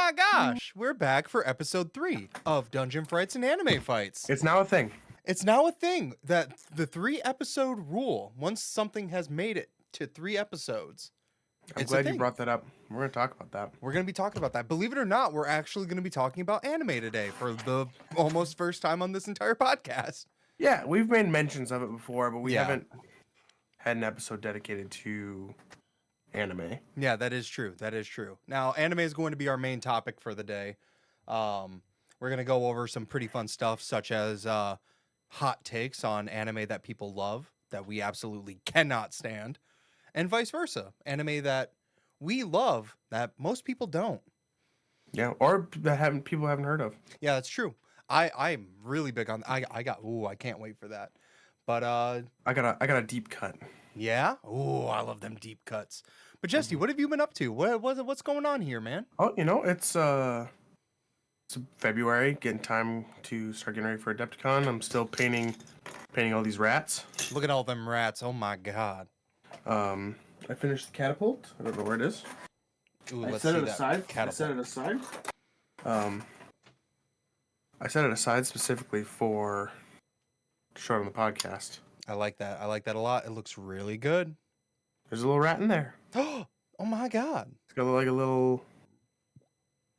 my gosh, we're back for episode 3 of Dungeon Frights and Anime Fights. It's now a thing. It's now a thing that the 3-episode rule, once something has made it to 3 episodes, I'm glad you brought that up. We're going to talk about that. We're going to be talking about that. Believe it or not, we're actually going to be talking about anime today for the almost first time on this entire podcast. Yeah, we've made mentions of it before, but we haven't had an episode dedicated to anime. Yeah, that is true. That is true. Now, anime is going to be our main topic for the day. We're going to go over some pretty fun stuff, such as hot takes on anime that people love, that we absolutely cannot stand, and vice versa. Anime that we love that most people don't. Yeah, or that people haven't heard of. Yeah, that's true. I'm really big on. I can't wait for that. But I got a deep cut. Yeah. Oh, I love them deep cuts. But Jesse, what have you been up to? What's going on here, man? Oh, it's February, getting time to start getting ready for Adepticon. I'm still painting all these rats. Look at all them rats. Oh my god. I finished the catapult. I don't know where it is. Ooh, I let's set see it that aside. catapult. I set it aside. I set it aside specifically for showing on the podcast. I like that. I like that a lot. It looks really good. There's a little rat in there. Oh my god. He's got like a little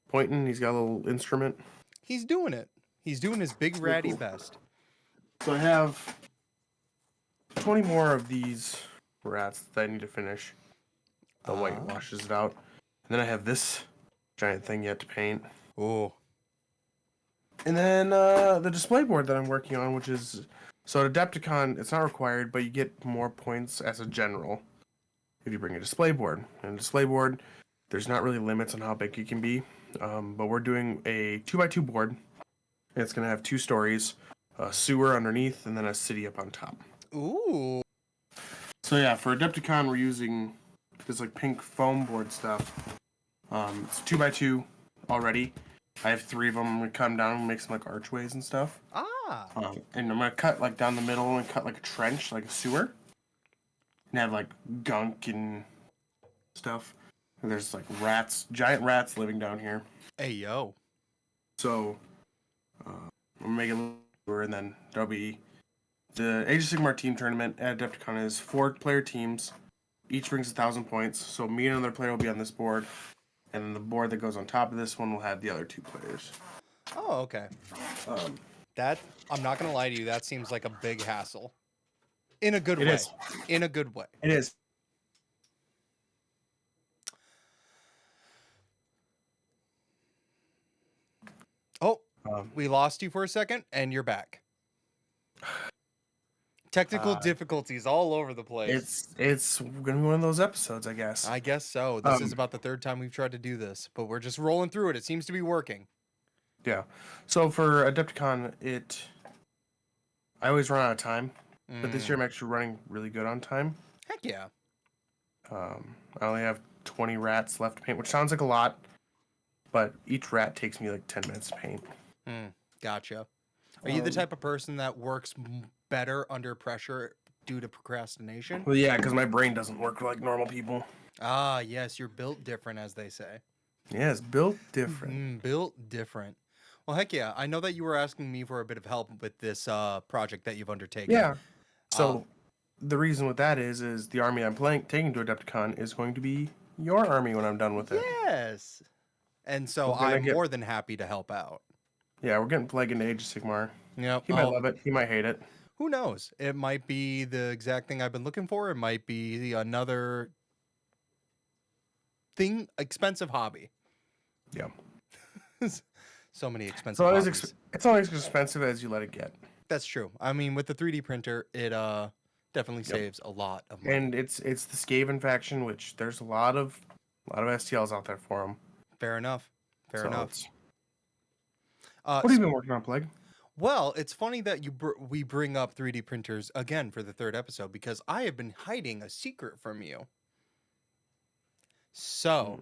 pointing. He's got a little instrument. He's doing it. He's doing his big ratty best. So I have 20 more of these rats that I need to finish. The white washes it out. And then I have this giant thing yet to paint. Oh. And then the display board that I'm working on, which is... So at Adepticon, it's not required, but you get more points as a general if you bring a display board. And a display board, there's not really limits on how big it can be. But we're doing a 2x2 board. And it's going to have 2 stories. A sewer underneath, and then a city up on top. Ooh. So yeah, for Adepticon, we're using this like pink foam board stuff. It's 2x2 already. I have 3 of them. I'm gonna cut them down and make some like archways and stuff. And I'm gonna cut like down the middle and cut like a trench, like a sewer, and have like gunk and stuff. And there's like rats, giant rats living down here. Hey yo. So I'm gonna make it sewer, and then there'll be the Age of Sigmar team tournament at Adepticon is 4-player teams. Each brings 1,000 points. So me and another player will be on this board. And then the board that goes on top of this one will have the other 2 players. Oh, okay. That, I'm not going to lie to you, that seems like a big hassle. In a good way. Is. In a good way. It is. Oh, we lost you for a second, and you're back. Technical difficulties all over the place. It's gonna be one of those episodes, I guess. I guess so. This is about the 3rd time we've tried to do this, but we're just rolling through it. It seems to be working. Yeah. So for Adepticon, I always run out of time, but this year I'm actually running really good on time. Heck yeah. I only have 20 rats left to paint, which sounds like a lot, but each rat takes me like 10 minutes to paint. Gotcha. Are you the type of person that works better under pressure due to procrastination? Well, yeah, because my brain doesn't work like normal people. Ah, yes, you're built different, as they say. Yeah, it's built different. Built different. Well, heck yeah. I know that you were asking me for a bit of help with this project that you've undertaken. Yeah. So the reason with that is the army I'm taking to Adepticon is going to be your army when I'm done with it. Yes. And so I'm more than happy to help out. Yeah, we're getting Plague into Age of Sigmar. Yep. He might love it. He might hate it. Who knows? It might be the exact thing I've been looking for. It might be another expensive hobby. Yeah. So many expensive hobbies. It's always as expensive as you let it get. That's true. I mean, with the 3D printer, it definitely saves a lot of money. And it's the Skaven faction, which there's a lot of STLs out there for them. Fair enough. Fair enough. What have you been working on, Plague? Well, it's funny that we bring up 3D printers again for the 3rd episode because I have been hiding a secret from you. So,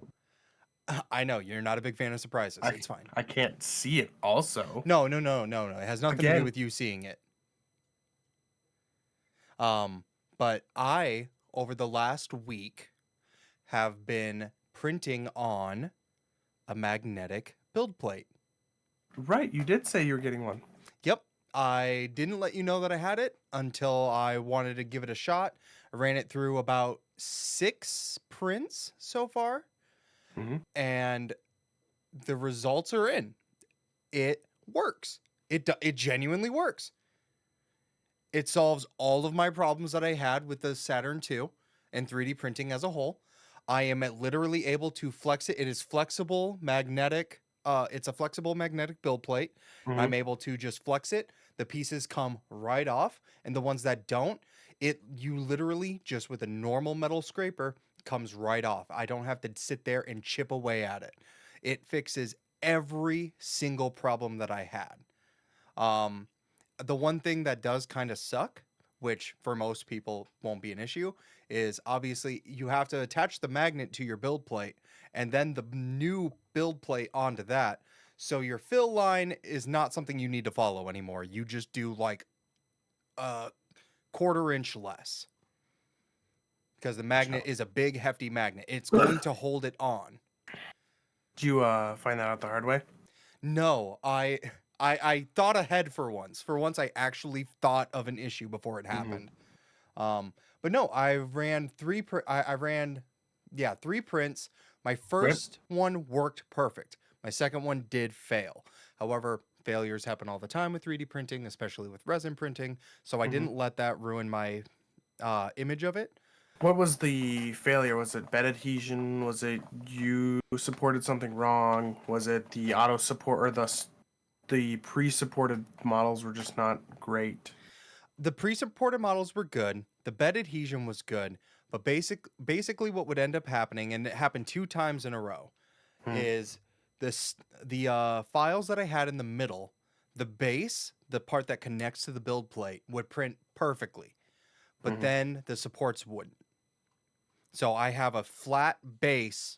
I know you're not a big fan of surprises. It's fine. I can't see it also. No. It has nothing to do with you seeing it. But I, over the last week, have been printing on a magnetic build plate. Right, you did say you were getting one. Yep. I didn't let you know that I had it until I wanted to give it a shot. I ran it through about 6 prints so far, Mm-hmm. and the results are in. It works. It genuinely works. It solves all of my problems that I had with the Saturn II and 3D printing as a whole. I am literally able to flex it. It is flexible magnetic. It's a flexible magnetic build plate. Mm-hmm. I'm able to just flex it. The pieces come right off, and the ones that don't, you literally just with a normal metal scraper comes right off. I don't have to sit there and chip away at it. It fixes every single problem that I had. Um, the one thing that does kind of suck, which for most people won't be an issue, is obviously you have to attach the magnet to your build plate and then the new build plate onto that. So your fill line is not something you need to follow anymore. You just do like a quarter inch less because the magnet is a big, hefty magnet. It's going to hold it on. Did you find that out the hard way? No, I thought ahead for once. For once, I actually thought of an issue before it Mm-hmm. happened. But no, I ran I ran, yeah, 3 prints. My Right. first one worked perfect. My second one did fail. However, failures happen all the time with 3D printing, especially with resin printing. So I Mm-hmm. didn't let that ruin my image of it. What was the failure? Was it bed adhesion? Was it you supported something wrong? Was it the auto support or the pre-supported models were just not great? The pre-supported models were good. The bed adhesion was good. But basically what would end up happening, and it happened 2 times in a row, Hmm. is the files that I had in the middle, the base, the part that connects to the build plate, would print perfectly, but Mm-hmm. then the supports wouldn't. So I have a flat base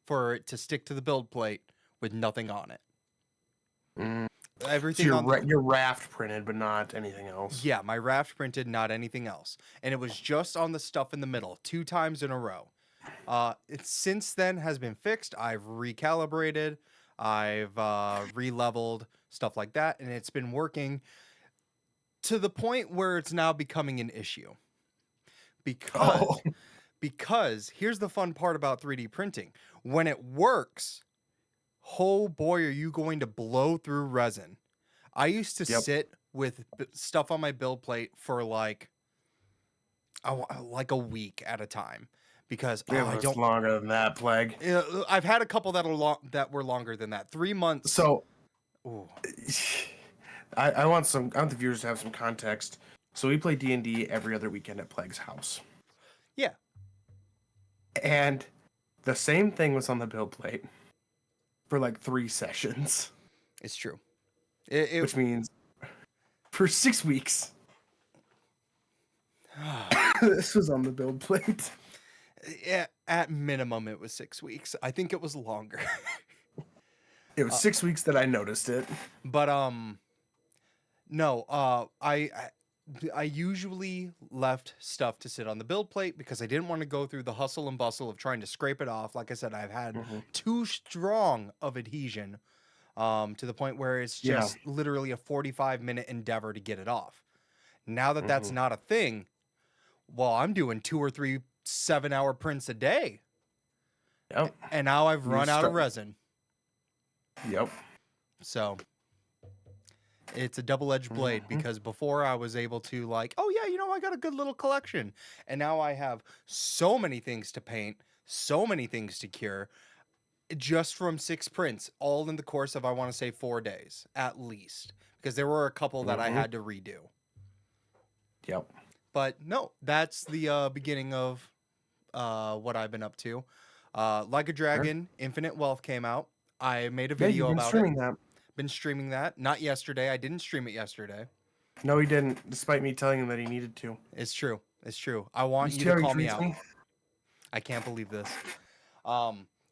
for it to stick to the build plate with nothing on it. Mm. So Everything on the your raft printed, but not anything else. Yeah, my raft printed, not anything else, and it was just on the stuff in the middle 2 times in a row. It since then has been fixed. I've recalibrated, I've re-leveled, stuff like that, and it's been working to the point where it's now becoming an issue. Oh. Because because here's the fun part about 3D printing. When it works, oh boy, are you going to blow through resin. I used to Yep. sit with stuff on my build plate for like a week at a time because It I was don't. longer than that, plague. I've had a couple that were longer than that. 3 months. So Ooh, I want the viewers to have some context. So we play D&D every other weekend at Plague's house. yeah, And the same thing was on the build plate for like 3 sessions, it's true. It which means for 6 weeks it this was on the build plate. yeah, at minimum it was 6 weeks. I think it was longer. It was 6 weeks that I noticed it. But no, I usually left stuff to sit on the build plate because I didn't want to go through the hustle and bustle of trying to scrape it off. Like I said, I've had Mm-hmm. too strong of adhesion, to the point where it's Yeah. just literally a 45-minute endeavor to get it off. Now that that's Mm-hmm. not a thing, well, I'm doing 2 or 3 7-hour prints a day, Yep. and now I've You run out of start. resin. Yep. So it's a double-edged blade Mm-hmm. because before I was able to like, oh yeah, I got a good little collection. And now I have so many things to paint, so many things to cure just from 6 prints, all in the course of I want to say 4 days at least, because there were a couple that I Mm-hmm. had to redo. Yep. But no, that's the beginning of what I've been up to. Like a Sure. Dragon Infinite Wealth came out. I made a Yeah, you've video been about it. streaming that. Been streaming that. Not yesterday. I didn't stream it yesterday. No, he didn't, despite me telling him that he needed to. It's true. It's true. I You want you see to how he call me treats out. me? I can't believe this.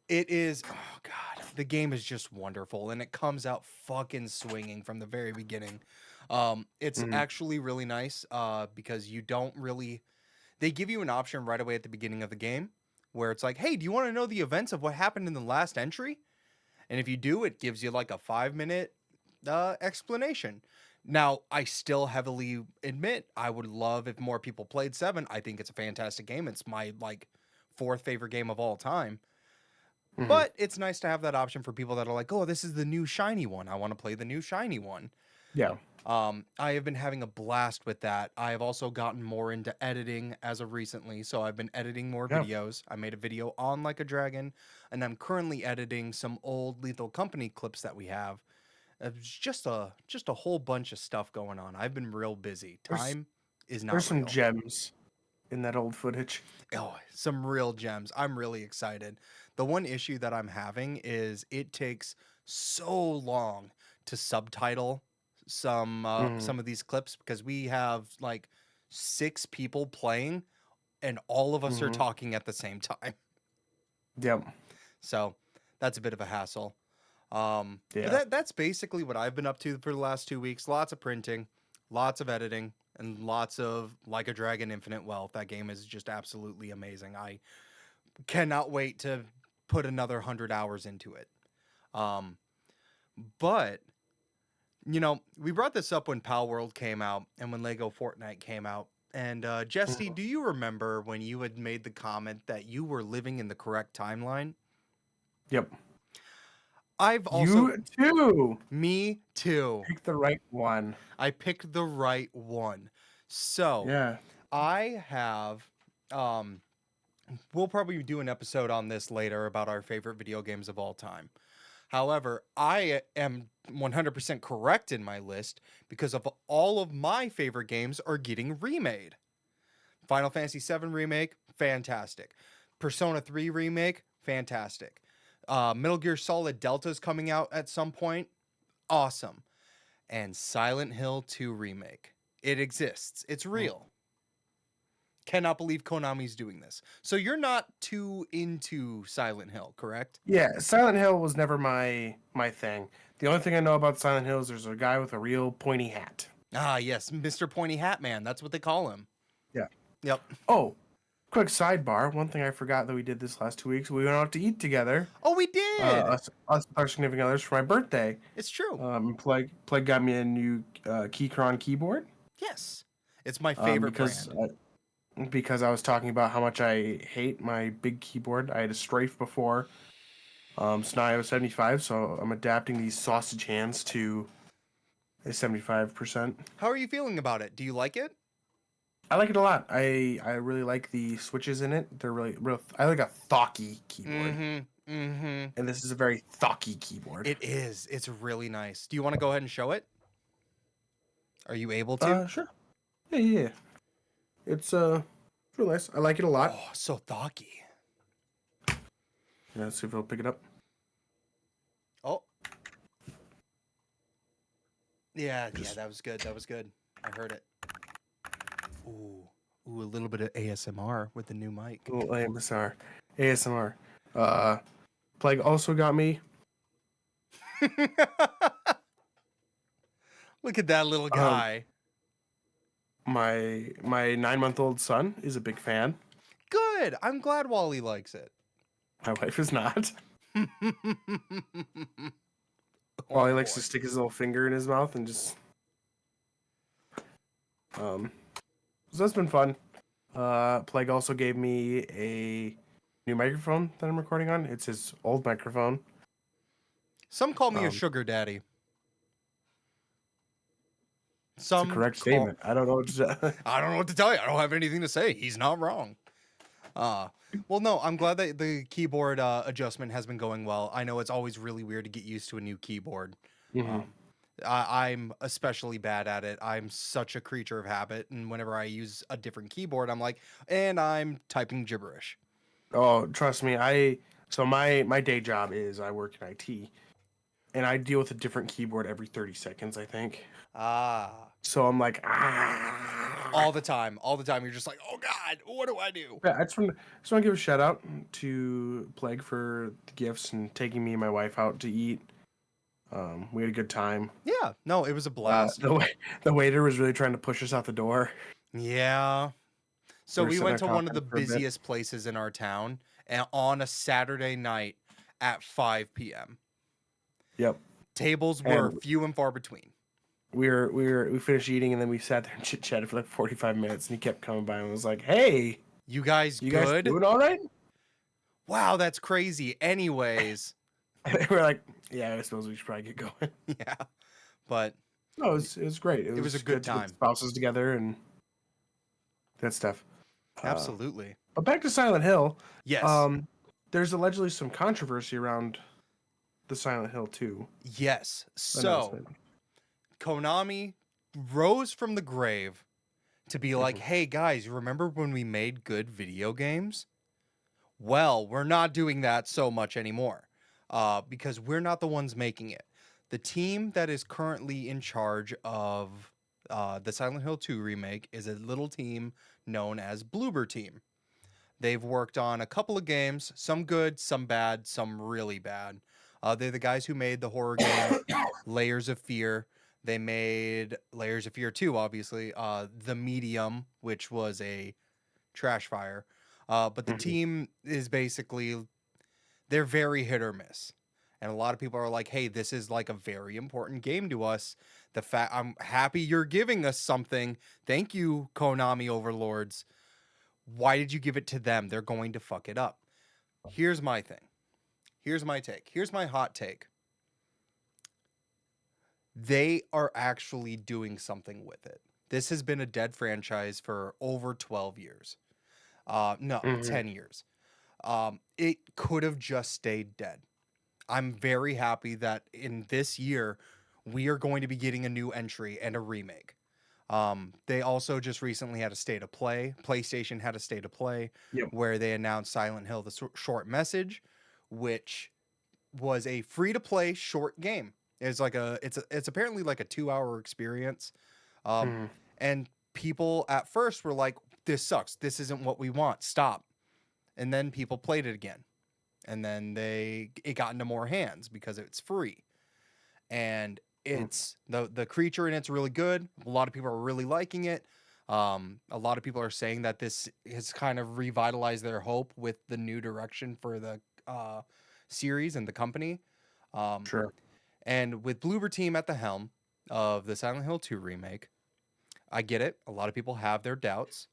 It is. Oh god, the game is just wonderful, and it comes out fucking swinging from the very beginning. It's Mm-hmm. actually really nice. Because you don't really. They give you an option right away at the beginning of the game, where it's like, hey, do you want to know the events of what happened in the last entry? And if you do, it gives you like a 5 minute explanation. Now, I still heavily admit I would love if more people played 7. I think it's a fantastic game. It's my like fourth favorite game of all time. Hmm. But it's nice to have that option for people that are like, "Oh, this is the new shiny one. I want to play the new shiny one." Yeah. I have been having a blast with that. I have also gotten more into editing as of recently, so I've been editing more Yeah. videos. I made a video on Like a Dragon, and I'm currently editing some old Lethal Company clips that we have. It's just a whole bunch of stuff going on. I've been real busy. There's Time is there's not some real. gems in that old footage. Oh, some real gems. I'm really excited. The one issue that I'm having is it takes so long to subtitle Hmm. some of these clips because we have like 6 people playing and all of us are Hmm. talking at the same time. Yep. So that's a bit of a hassle. But Yeah. that's basically what I've been up to for the last 2 weeks. Lots of printing, lots of editing, and lots of Like a Dragon Infinite Wealth. That game is just absolutely amazing. I cannot wait to put another 100 hours into it. Um, but we brought this up when Pal World came out and when Lego Fortnite came out. And Jesse, Mhm. do you remember when you had made the comment that you were living in the correct timeline? Yep. I've also, You too. me too. Pick the right one. I picked the right one. So Yeah. I have, um, we'll probably do an episode on this later about our favorite video games of all time. However, I am 100% correct in my list because of all of my favorite games are getting remade. Final Fantasy VII Remake, fantastic. Persona 3 Remake, fantastic. Metal Gear Solid Delta is coming out at some point, awesome. And Silent Hill 2 Remake. It exists, it's Mm. real. Cannot believe Konami's doing this. So you're not too into Silent Hill, correct? Yeah, Silent Hill was never my thing. The only thing I know about Silent Hill is there's a guy with a real pointy hat. Ah, yes, Mr. Pointy Hat Man. That's what they call him. Yeah. Yep. Oh, quick sidebar. One thing I forgot that we did this last 2 weeks, we went out to eat together. Oh, we did. Us with our significant others for my birthday. It's true. Plague got me a new Keychron keyboard. Yes. It's my favorite Because brand. because I was talking about how much I hate my big keyboard. I had a Strafe before. So now I have a 75, so I'm adapting these sausage hands to a 75%. How are you feeling about it? Do you like it? I like it a lot. I really like the switches in it. They're really real. I like a thocky keyboard, Mm-hmm. Mm-hmm. and this is a very thocky keyboard. It is. It's really nice. Do you want to go ahead and show it? Are you able to? Sure. Yeah. It's real nice. I like it a lot. Oh, so thocky. Yeah, let's see if it'll pick it up. Oh. Yeah, Just that was good. That was good. I heard it. Ooh. Ooh, a little bit of ASMR with the new mic. a little ASMR. ASMR. Plague also got me. Look at that little Um, guy. my 9-month-old son is a big fan. Good. I'm glad Wally likes it. My wife is not. Oh, Wally likes boy. to stick his little finger in his mouth and just so that's been fun. Plague also gave me a new microphone that I'm recording on. It's his old microphone. Some call me a Um, sugar daddy. it's a correct statement. I don't know what to I don't know what to tell you. I don't have anything to say. He's not wrong. Well, no, I'm glad that the keyboard adjustment has been going well. I know it's always really weird to get used to a new keyboard. Mhm. I'm especially bad at it. I'm such a creature of habit, and whenever I use a different keyboard, I'm like, and I'm typing gibberish. Oh, trust me. My day job is I work in IT, and I deal with a different keyboard every 30 seconds, I think. Ah, So I'm like, all the time, all the time. You're just like, oh God, what do I do? Yeah, I just want to give a shout out to Plague for the gifts and taking me and my wife out to eat. We had a good time. Yeah, no, it was a blast. The waiter was really trying to push us out the door. Yeah. So We were we sitting went there to one of talking the for a bit. busiest places in our town and on a Saturday night at 5 p.m. Yep. Tables were And few and far between. we finished eating, and then we sat there and chit chatted for like 45 minutes, and he kept coming by and was like, "Hey, You guys you guys good? doing all right?" Wow, that's crazy. Anyways, And we're like, "Yeah, I suppose we should probably get going." yeah, but No, it was great. It it was a was good good to get the time. spouses together and that stuff. Uh, Absolutely. but back to Silent Hill. Yes. Um, there's allegedly some controversy around the Silent Hill 2 Yes. So, announcement. Konami rose from the grave to be like, Mhm. hey guys, remember when we made good video games? Well, we're not doing that so much anymore because we're not the ones making it. The team that is currently in charge of the Silent Hill 2 remake is a little team known as Bloober Team. They've worked on a couple of games, some good, some bad, some really bad. They're the guys who made the horror game Layers of Fear. They made Layers of Fear 2, obviously. The Medium, which was a trash fire. But the Mhm. team is basically, they're very hit or miss. And a lot of people are like, hey, this is like a very important game to us. The fact I'm happy you're giving us something. Thank you, Konami overlords. Why did you give it to them? They're going to fuck it up. Here's my thing. Here's my take. Here's my hot take. They are actually doing something with it. This has been a dead franchise for over 12 years. No, Mhm. 10 years. It could have just stayed dead. I'm very happy that in this year, we are going to be getting a new entry and a remake. They also just recently had a state of play. PlayStation had a state of play Yep. where they announced Silent Hill: The Short Message, which was a free to play short game. It's apparently like a 2 hour experience. Um, Mhm. and people at first were like, "This sucks. This isn't what we want. Stop." And then people played it again, and then it got into more hands because it's free, and Mhm. the creature in it's really good. A lot of people are really liking it. A lot of people are saying that this has kind of revitalized their hope with the new direction for the series and the company. Um, Sure. and with Bloober Team at the helm of the Silent Hill 2 remake, I get it. A lot of people have their doubts.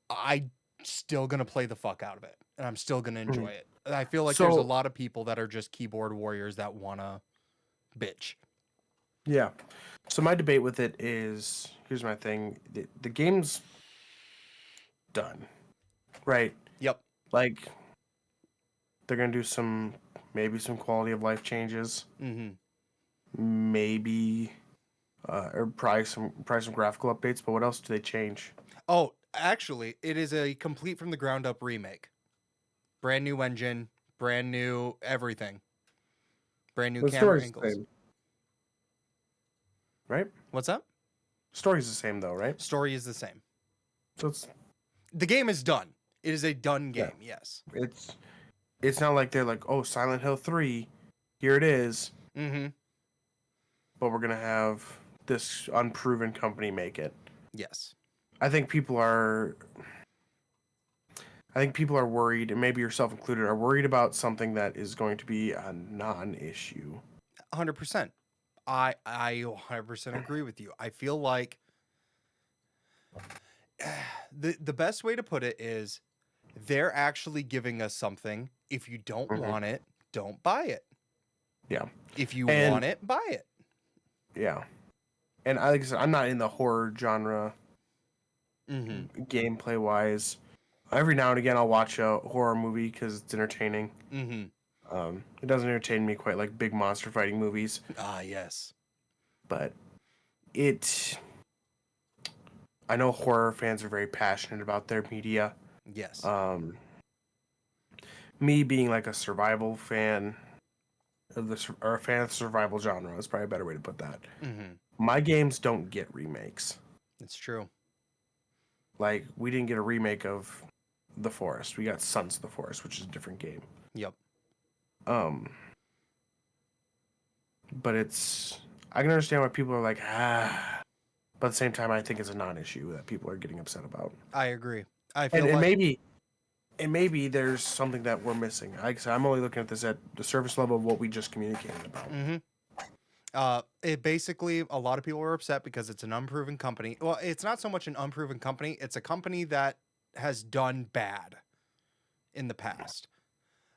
I still gonna play the fuck out of it, and I'm still gonna enjoy Mhm. it. And I feel like there's a So lot of people that are just keyboard warriors that wanna bitch. yeah. So my debate with it is, here's my thing: the game's done, right? Yep. Like they're gonna do maybe some quality of life changes, Mm-hmm. maybe or probably some graphical updates. But what else do they change? Oh, actually, it is a complete from the ground up remake. Brand new engine, brand new everything, brand new The camera story's the angles. same, right? What's up? Story's the same though, right? Story is the same. So it's The game is done. It is a done yeah, game. Yes. it's not like they're like, oh, Silent Hill 3, here it is, Mm-hmm. but we're gonna have this unproven company make it. Yes. I think people are I think people are worried, and maybe yourself included, are worried about something that is going to be a non-issue. 100%. I 100% agree with you. I feel like the best way to put it is they're actually giving us something. If you don't Mhm. want it, don't buy it. Yeah, If you and want it, buy it. yeah, and like I said, I'm not in the horror genre Mm-hmm. gameplay wise. Every now and again, I'll watch a horror movie because it's entertaining. Mm-hmm. It doesn't entertain me quite like big monster fighting movies, Ah, yes. but it. I know horror fans are very passionate about their media. Yes. Um, Me being like a survival fan or a fan of the survival genre is probably a better way to put that. Mm-hmm. My games don't get remakes. It's true. Like we didn't get a remake of The Forest. We got Sons of the Forest, which is a different game. Yep. Um, but I can understand why people are like but at the same time I think it's a non-issue that people are getting upset about. I agree. I And feel and like maybe And maybe there's something that we're missing. Like I said, I'm only looking at this at the surface level of what we just communicated about. Mm-hmm. It basically, a lot of people are upset because it's an unproven company. Well, it's not so much an unproven company. It's a company that has done bad in the past.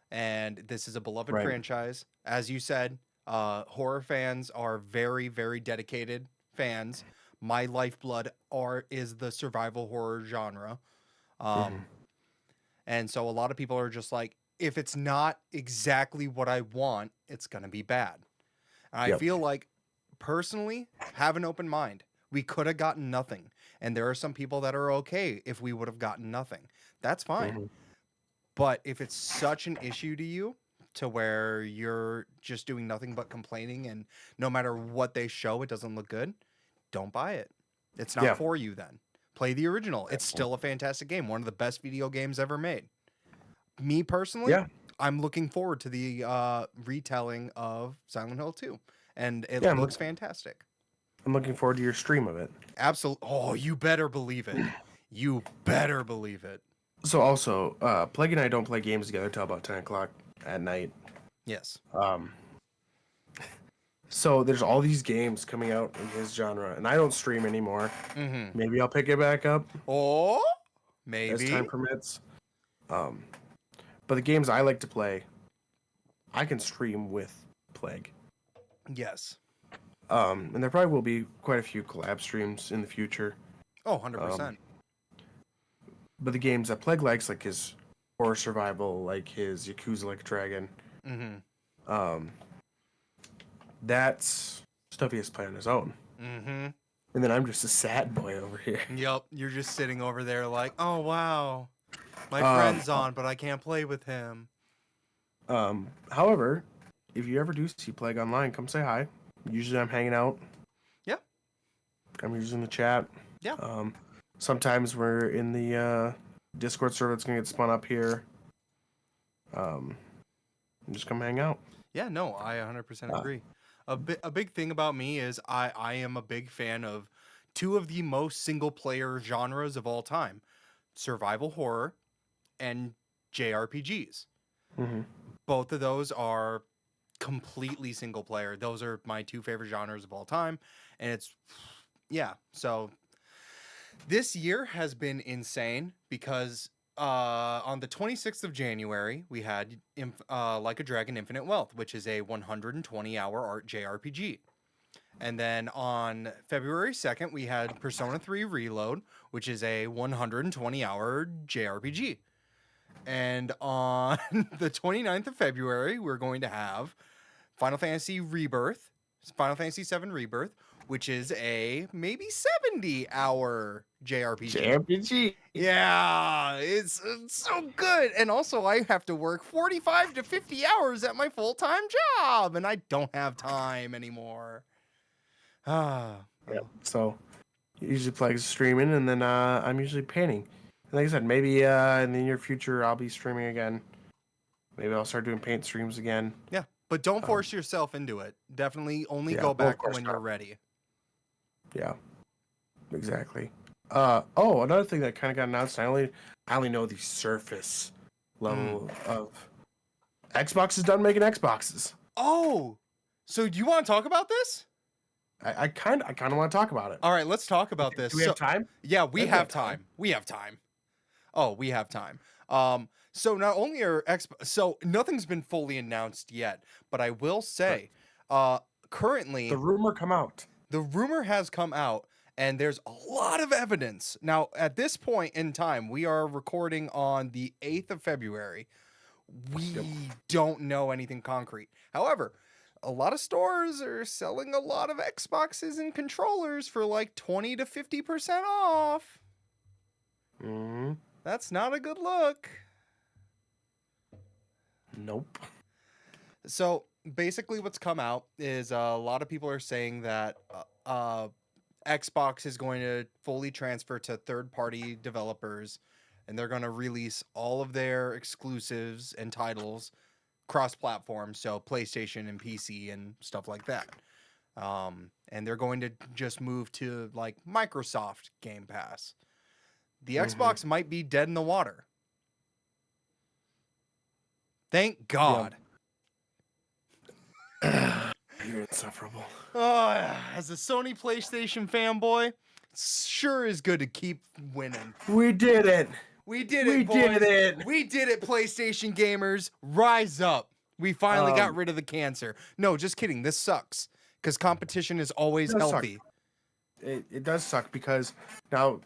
And this is a beloved Right. franchise. As you said, horror fans are very, very dedicated fans. My lifeblood is the survival horror genre. Mm-hmm. And so a lot of people are just like, if it's not exactly what I want, it's going to be bad. And I Yep. feel like, personally, have an open mind. We could have gotten nothing. And there are some people that are okay if we would have gotten nothing. That's fine. Mm-hmm. But if it's such an issue to you, to where you're just doing nothing but complaining, and no matter what they show, it doesn't look good, don't buy it. It's not Yeah. for you then. Play the original. It's still a fantastic game. One of the best video games ever made. Me personally, Yeah. I'm looking forward to the retelling of Silent Hill 2. And it Yeah. looks fantastic. I'm looking forward to your stream of it. Absolutely. Oh, you better believe it. You better believe it. So also, Plague and I don't play games together till about 10 o'clock at night. Yes. So there's all these games coming out in his genre, and I don't stream anymore. Mm-hmm. Maybe I'll pick it back up Oh, as maybe. time permits. But the games I like to play, I can stream with Plague. Yes. And there probably will be quite a few collab streams in the future. Oh, 100%. But the games that Plague likes, like his horror survival, like his Yakuza Like a Dragon, Mm-hmm. that's stuff he has to play on his own. Mm-hmm. And then I'm just a sad boy over here. Yep. You're just sitting over there like, oh, wow. My Um, friend's on, but I can't play with him. However, if you ever do see Plague online, come say hi. Usually I'm hanging out. Yeah. I'm usually in the chat. Yeah. Sometimes we're in the Discord server that's gonna get spun up here. Just come hang out. Yeah, no, I 100% agree. A big thing about me is I am a big fan of two of the most single player genres of all time: survival horror and JRPGs. Mm-hmm. Both of those are completely single player. Those are my two favorite genres of all time, and it's so this year has been insane because on the 26th of January, we had Like a Dragon Infinite Wealth, which is a 120-hour art JRPG. And then on February 2nd, we had Persona 3 Reload, which is a 120-hour JRPG. And on the 29th of February, we're going to have Final Fantasy Rebirth, Final Fantasy 7 Rebirth, which is a maybe 70-hour JRPG. JRPG. Yeah, it's so good. And also, I have to work 45 to 50 hours at my full-time job, and I don't have time anymore. Yeah. So usually Plague's streaming, and then I'm usually painting. And like I said, maybe in the near future I'll be streaming again. Maybe I'll start doing paint streams again. Yeah, but don't force yourself into it. Definitely only Yeah, go well, of back course when not. you're ready. Yeah, exactly. Another thing that kind of got announced. I only know the surface level of Xbox is done making Xboxes. Oh, so do you want to talk about this? I kind of want to talk about it. All right, let's talk about this. Do we have time? Yeah, we I've have got time. time. We have time. Oh, we have time. So not only are so nothing's been fully announced yet, but I will say, currently The rumor come out. the rumor has come out, and there's a lot of evidence. Now, at this point in time, we are recording on the 8th of February. We don't know anything concrete. However, a lot of stores are selling a lot of Xboxes and controllers for like 20 to 50% off. Mm-hmm. That's not a good look. Nope. So basically, what's come out is a lot of people are saying that Xbox is going to fully transfer to third-party developers, and they're going to release all of their exclusives and titles cross-platform, so PlayStation and PC and stuff like that. And they're going to just move to like Microsoft Game Pass. The Xbox might be dead in the water. Thank God. You're insufferable. Oh, as a Sony PlayStation fanboy, it sure is good to keep winning. We did it. We did We it, boys. did it. We did it, PlayStation gamers. Rise up. We finally got Um, rid of the cancer. No, just kidding. This sucks because competition is always does suck. healthy. It does suck because now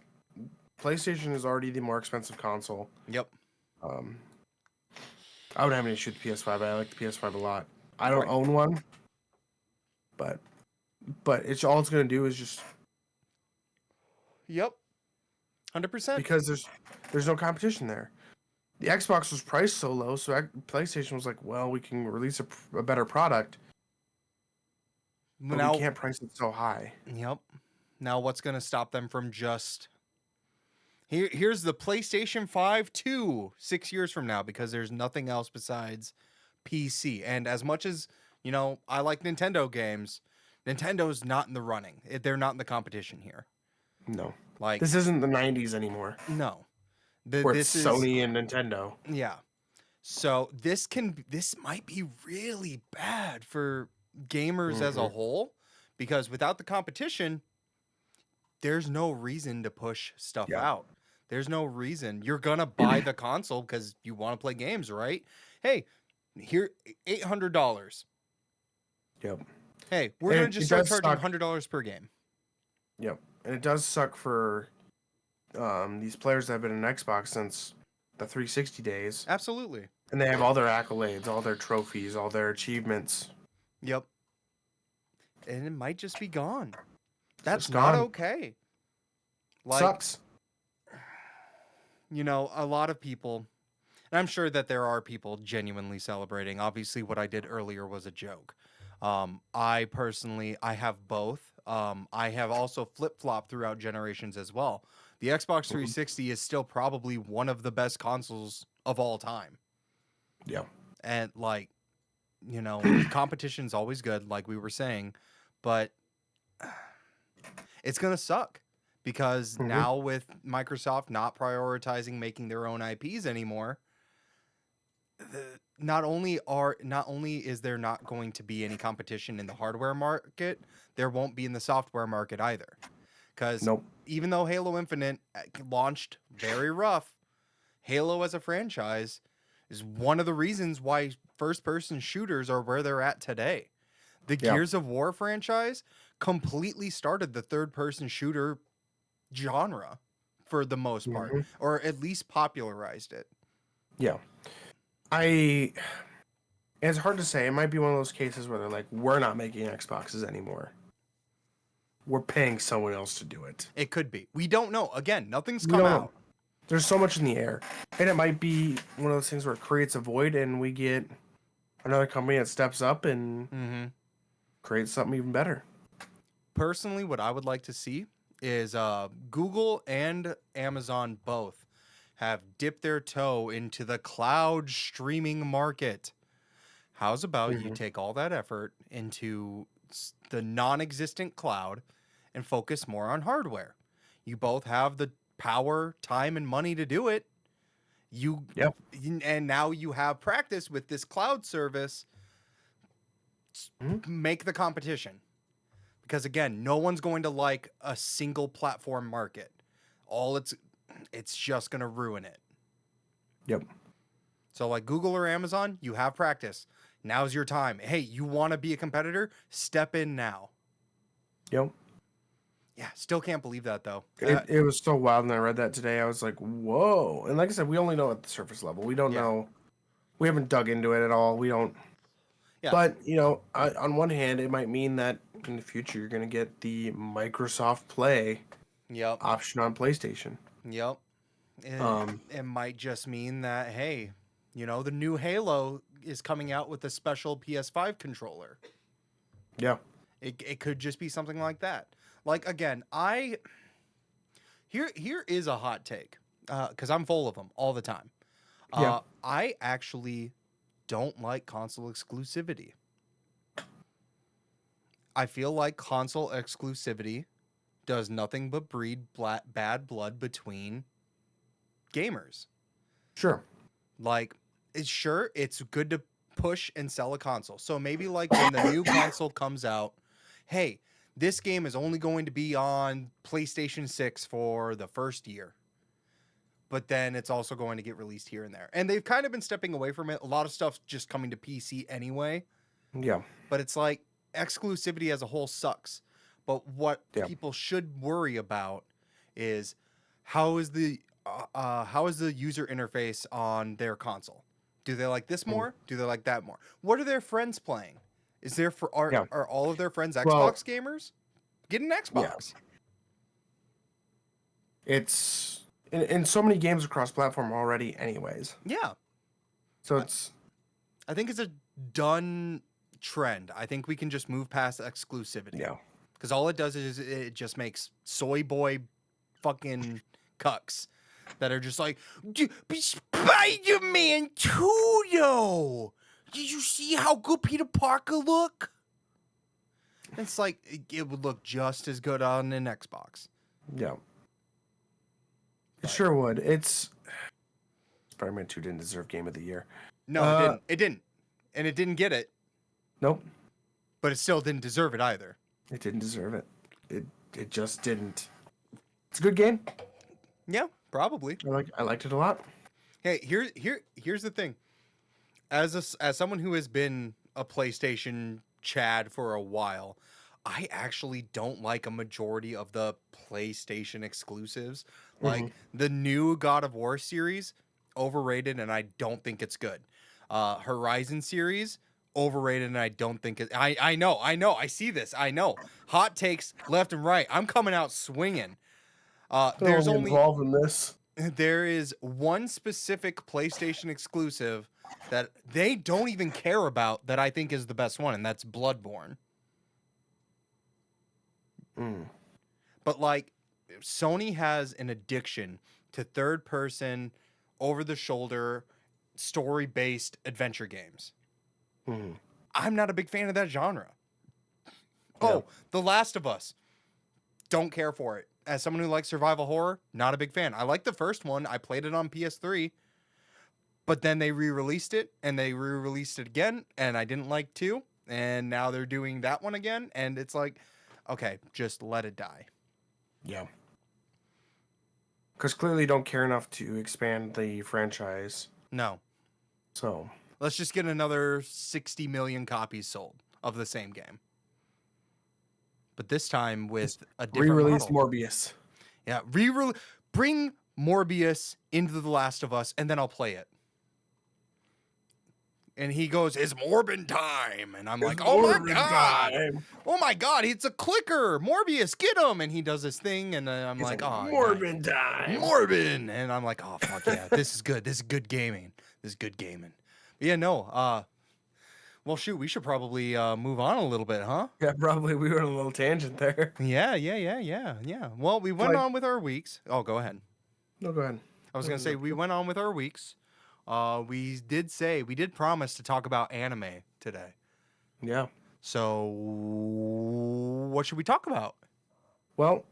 PlayStation is already the more expensive console. Yep. I would have an issue with the PS5. I like the PS5 a lot. I don't Right. own one, but it's all it's gonna do is just Yep. 100%. because there's no competition there. The Xbox was priced so low, so PlayStation was like, well, we can release a better product, but Now, we can't price it so high. yep. Now, what's going to stop them from just here's the PlayStation 5 2 6 years from now because there's nothing else besides PC. And as much as, I like Nintendo games, Nintendo's not in the running. They're not in the competition here. No, Like, this isn't the '90s anymore, no. where This it's is Sony and Nintendo. yeah. So this might be really bad for gamers as a whole because without the competition, there's no reason to push stuff Yeah. out. There's no reason. You're gonna buy the console because you want to play games, right? Hey, here $800. Yep. Hey, we're And gonna it just start does charging suck. $100 per game. Yep. And it does suck for these players that have been in Xbox since the 360 days, Absolutely. and they have all their accolades, all their trophies, all their achievements. Yep. And it might just be gone. It's That's just not gone. okay. Like, Sucks. a lot of people, and I'm sure that there are people genuinely celebrating. Obviously, what I did earlier was a joke. I personally, I have both. I have also flip-flopped throughout generations as well. The Xbox 360 is still probably one of the best consoles of all time. Yeah. And competition's always good, like we were saying, but it's gonna suck because now with Microsoft not prioritizing making their own IPs anymore, not only is there not going to be any competition in the hardware market, there won't be in the software market either. Because Nope. even though Halo Infinite launched very rough, Halo as a franchise is one of the reasons why first-person shooters are where they're at today. The Yeah. Gears of War franchise completely started the third-person shooter genre for the most part, or at least popularized it. Yeah. It's hard to say. It might be one of those cases where they're like, we're not making Xboxes anymore. We're paying someone else to do it. It could be. We don't know. Again, nothing's We come don't out. know. There's so much in the air. And it might be one of those things where it creates a void and we get another company that steps up and creates something even better. Personally, what I would like to see is Google and Amazon both have dipped their toe into the cloud streaming market. How's about you take all that effort into the non-existent cloud and focus more on hardware? You both have the power, time, and money to do it. And now you have practice with this cloud service. Make the competition. Because again, no one's going to like a single platform market. It's just going to ruin it. Yep. So like Google or Amazon, you have practice. Now's your time. Hey, you want to be a competitor? Step in now. Yep. Yeah, still can't believe that though. It was so wild when I read that today. I was like, whoa. And like I said, we only know at the surface level. We don't know. We haven't dug into it at all. We don't. Yeah. But, on one hand, it might mean that in the future you're going to get the Microsoft Play option on PlayStation. Yep. It might just mean that, hey, the new Halo is coming out with a special PS5 controller. Yeah. It could just be something like that. Like, again, here is a hot take, because I'm full of them all the time. I actually don't like console exclusivity. I feel like console exclusivity does nothing but breed bad blood between gamers. Sure. Like, it's good to push and sell a console. So maybe like when the new console comes out, hey, this game is only going to be on PlayStation 6 for the first year. But then it's also going to get released here and there. And they've kind of been stepping away from it. A lot of stuff's just coming to PC anyway. Yeah. But it's like exclusivity as a whole sucks. But what Yeah. people should worry about is how is the user interface on their console? Do they like this more? Do they like that more? What are their friends playing? Is there Yeah. are all of their friends Xbox Well, gamers? Get an yeah. Xbox. It's in so many games across platform already, anyways. Yeah. So it's. I think it's a done trend. I think we can just move past exclusivity. Yeah. Because all it does is it just makes soy boy fucking cucks that are just like, Spider-Man 2, yo! Did you see how good Peter Parker look? It's like, it would look just as good on an Xbox. Yeah. It sure would. It's. Spider-Man 2 didn't deserve Game of the Year. No, it didn't. It didn't. And it didn't get it. Nope. But it still didn't deserve it either. It didn't deserve it. It just didn't. It's a good game. Yeah, probably. I liked it a lot. Hey, here's the thing. As someone who has been a PlayStation Chad for a while, I actually don't like a majority of the PlayStation exclusives. Like the new God of War series, overrated, and I don't think it's good. Horizon series, overrated, and I don't think it. I know. I see this. I know. Hot takes left and right. I'm coming out swinging. There's only involved in this. There is one specific PlayStation exclusive that they don't even care about that I think is the best one, and that's Bloodborne. But like, Sony has an addiction to third-person, over-the-shoulder, story-based adventure games. I'm not a big fan of that genre. Oh, The Last of Us. Don't care for it. As someone who likes survival horror, not a big fan. I like the first one. I played it on PS3. But then they re-released it, and they re-released it again, and I didn't like 2. And now they're doing that one again, and it's like, okay, just let it die. Yeah. Because clearly don't care enough to expand the franchise. No. So. Let's just get another 60 million copies sold of the same game. But this time with a different re-release model. Morbius. Yeah, bring Morbius into The Last of Us, and then I'll play it. And he goes, "It's Morbin time," and I'm like, "Oh my god! Oh my god! It's a clicker, Morbius, get him!" And he does his thing, and I'm like, "Oh, Morbin time, Morbin!" And I'm like, "Oh fuck yeah, this is good. This is good gaming. This is good gaming." But yeah, no. Well, shoot, we should probably move on a little bit, huh? Yeah, probably. We were on a little tangent there. Yeah. Well, we went on with our weeks. Oh, go ahead. No, go ahead. I was gonna say we went on with our weeks. We did promise to talk about anime today. Yeah. So, what should we talk about? Well,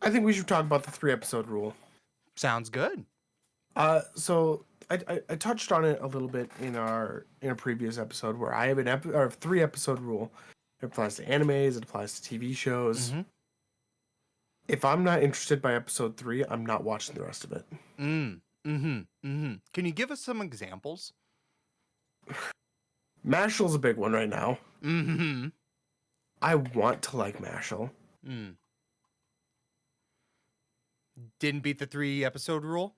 I think we should talk about the 3-episode rule. Sounds good. So I touched on it a little bit in a previous episode where I have a 3-episode rule. It applies to animes. It applies to TV shows. If I'm not interested by episode 3, I'm not watching the rest of it. Can you give us some examples? Mashal's a big one right now. I want to like Mashal. Didn't beat the 3-episode rule?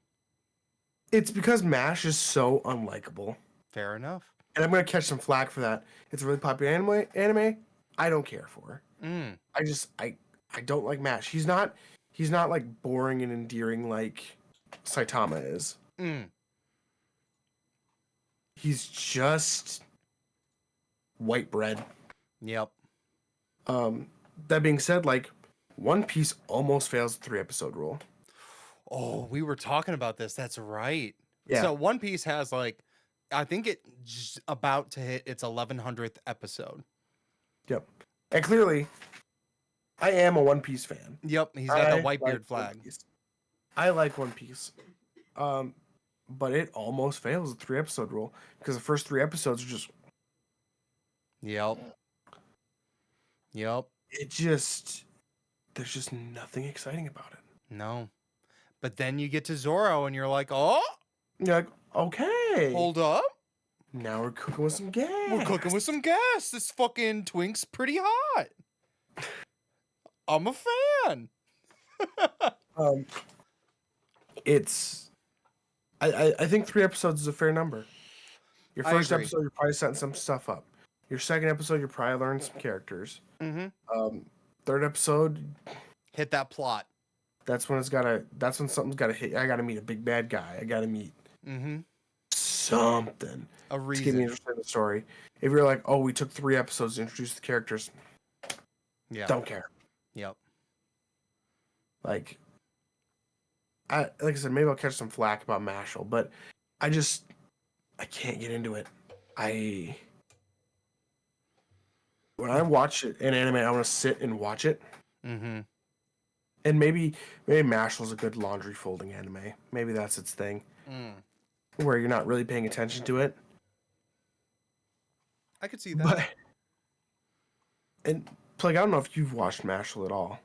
It's because MASH is so unlikable. Fair enough. And I'm going to catch some flack for that. It's a really popular anime I don't care for. I don't like MASH. He's not like boring and endearing like Saitama is. He's just white bread. Yep. That being said, like One Piece almost fails the 3-episode rule. Oh, we were talking about this. That's right. Yeah. So One Piece has like, I think it's about to hit its 1100th episode. Yep. And clearly, I am a One Piece fan. Yep. He's got the Whitebeard flag. I like One Piece. but it almost fails the 3-episode rule because the first 3 episodes are just Yep. Yep. there's just nothing exciting about it. No. But then you get to Zorro and you're like, oh, You're like, okay, hold up. now we're cooking with some gas. We're cooking with some gas. This fucking twink's pretty hot. I'm a fan. It's I think 3 episodes is a fair number. Your I first agree. episode, you're probably setting some stuff up. Your second episode, you're probably learning some characters. Mm-hmm. Third episode, Hit that plot. that's when something's gotta hit. I gotta meet a big bad guy. I gotta meet Mm-hmm. something A to get me reason. interested in the story. If you're like, oh, we took 3 episodes to introduce the characters, Yeah. don't care. Yep. Like I said, maybe I'll catch some flack about Mashal, but I can't get into it. When I watch it in anime, I want to sit and watch it. Mm-hmm. And maybe Mashal's a good laundry folding anime. Maybe that's its thing, where you're not really paying attention to it. I could see that. But and Plague, I don't know if you've watched Mashal at all.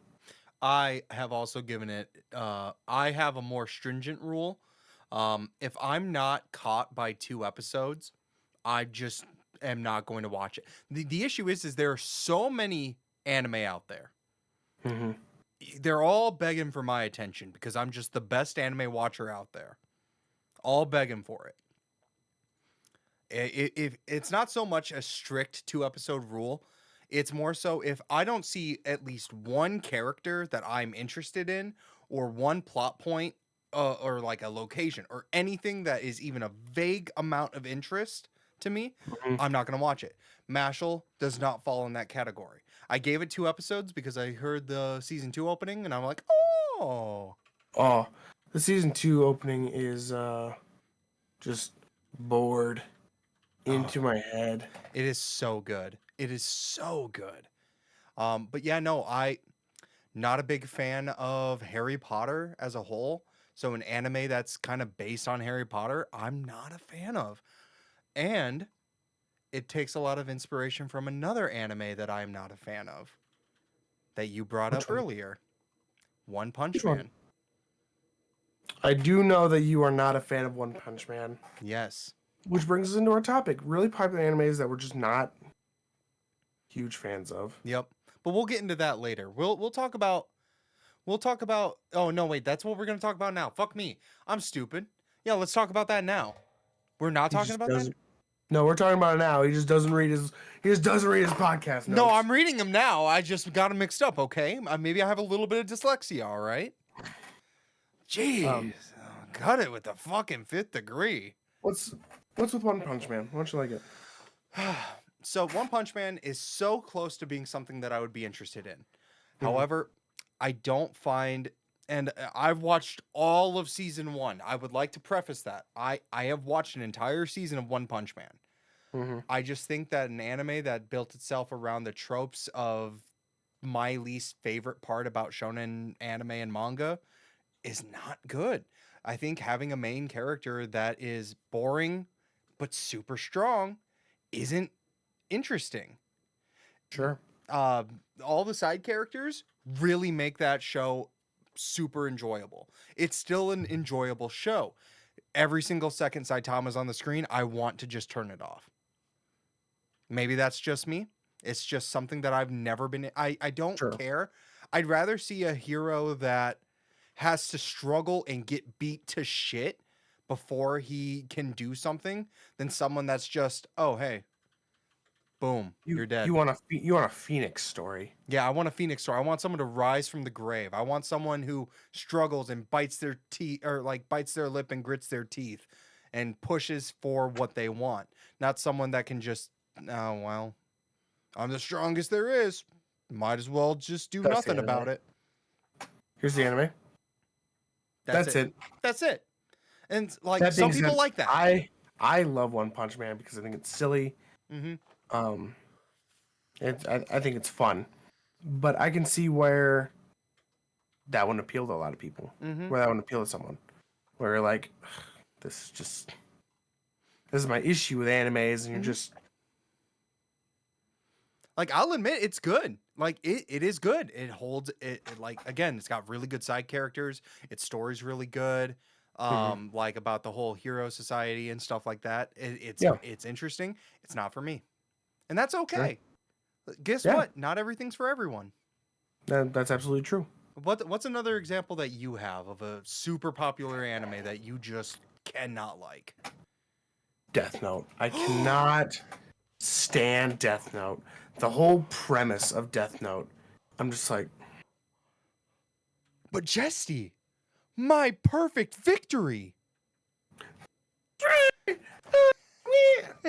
I have also given it. I have a more stringent rule. If I'm not caught by 2 episodes, I just am not going to watch it. The issue is there are so many anime out there. Mm-hmm. They're all begging for my attention because I'm just the best anime watcher out there. All begging for it. If it's not so much a strict 2-episode rule, it's more so if I don't see at least one character that I'm interested in, or one plot point, or like a location, or anything that is even a vague amount of interest to me, I'm not going to watch it. Mashal does not fall in that category. I gave it 2 episodes because I heard the season 2 opening and I'm like, oh. Oh, the season 2 opening is just bored into my head. It is so good. It is so good. But yeah, no, not a big fan of Harry Potter as a whole. So an anime that's kind of based on Harry Potter, I'm not a fan of. And it takes a lot of inspiration from another anime that I'm not a fan of that you brought Which up one? earlier. One Punch Which one? Man. I do know that you are not a fan of One Punch Man, Yes. which brings us into our topic. Really popular animes that we're just not huge fans of. Yep. But we'll get into that later. We'll talk about oh no, wait, that's what we're gonna talk about now. Fuck me. I'm stupid. Yeah, let's talk about that now. We're not He talking just about that? doesn't. No, we're talking about it now. He just doesn't read his podcast notes. No, I'm reading them now. I just got them mixed up, okay? Maybe I have a little bit of dyslexia, all right? Jeez. Cut it with the fucking 5th degree. What's with One Punch Man? Why don't you like it? So One Punch Man is so close to being something that I would be interested in. However, I don't find, and I've watched all of season 1. I would like to preface that. I have watched an entire season of One Punch Man. I just think that an anime that built itself around the tropes of my least favorite part about shonen anime and manga is not good. I think having a main character that is boring but super strong isn't interesting. Sure. All the side characters really make that show super enjoyable. It's still an enjoyable show. Every single second Saitama's on the screen, I want to just turn it off. Maybe that's just me. It's just something that I've never been. I don't care. I'd rather see a hero that has to struggle and get beat to shit before he can do something than someone that's just, oh hey, boom, you're dead. You want a Phoenix story? Yeah, I want a Phoenix story. I want someone to rise from the grave. I want someone who struggles and bites their teeth, or like bites their lip and grits their teeth and pushes for what they want. Not someone that can just, oh well, I'm the strongest there is. Might as well just do nothing about it. Here's the anime. That's it. That's it. And like some people like that. I love One Punch Man because I think it's silly. I think it's fun, but I can see where that wouldn't appeal to a lot of people. Where that wouldn't appeal to someone. Where you're like, This is my issue with animes, and you're just Like, I'll admit it's good. Like, it is good. It holds like, again, it's got really good side characters. Its story's really good. Mhm. Like about the whole hero society and stuff like that. Yeah, It's interesting. It's not for me. And that's sure. okay. Guess Yeah, what? Not everything's for everyone. that's absolutely true. What's another example that you have of a super popular anime that you just cannot like? Death Note. I cannot stand Death Note. The whole premise of Death Note, I'm just like, But Jesty, my perfect victory.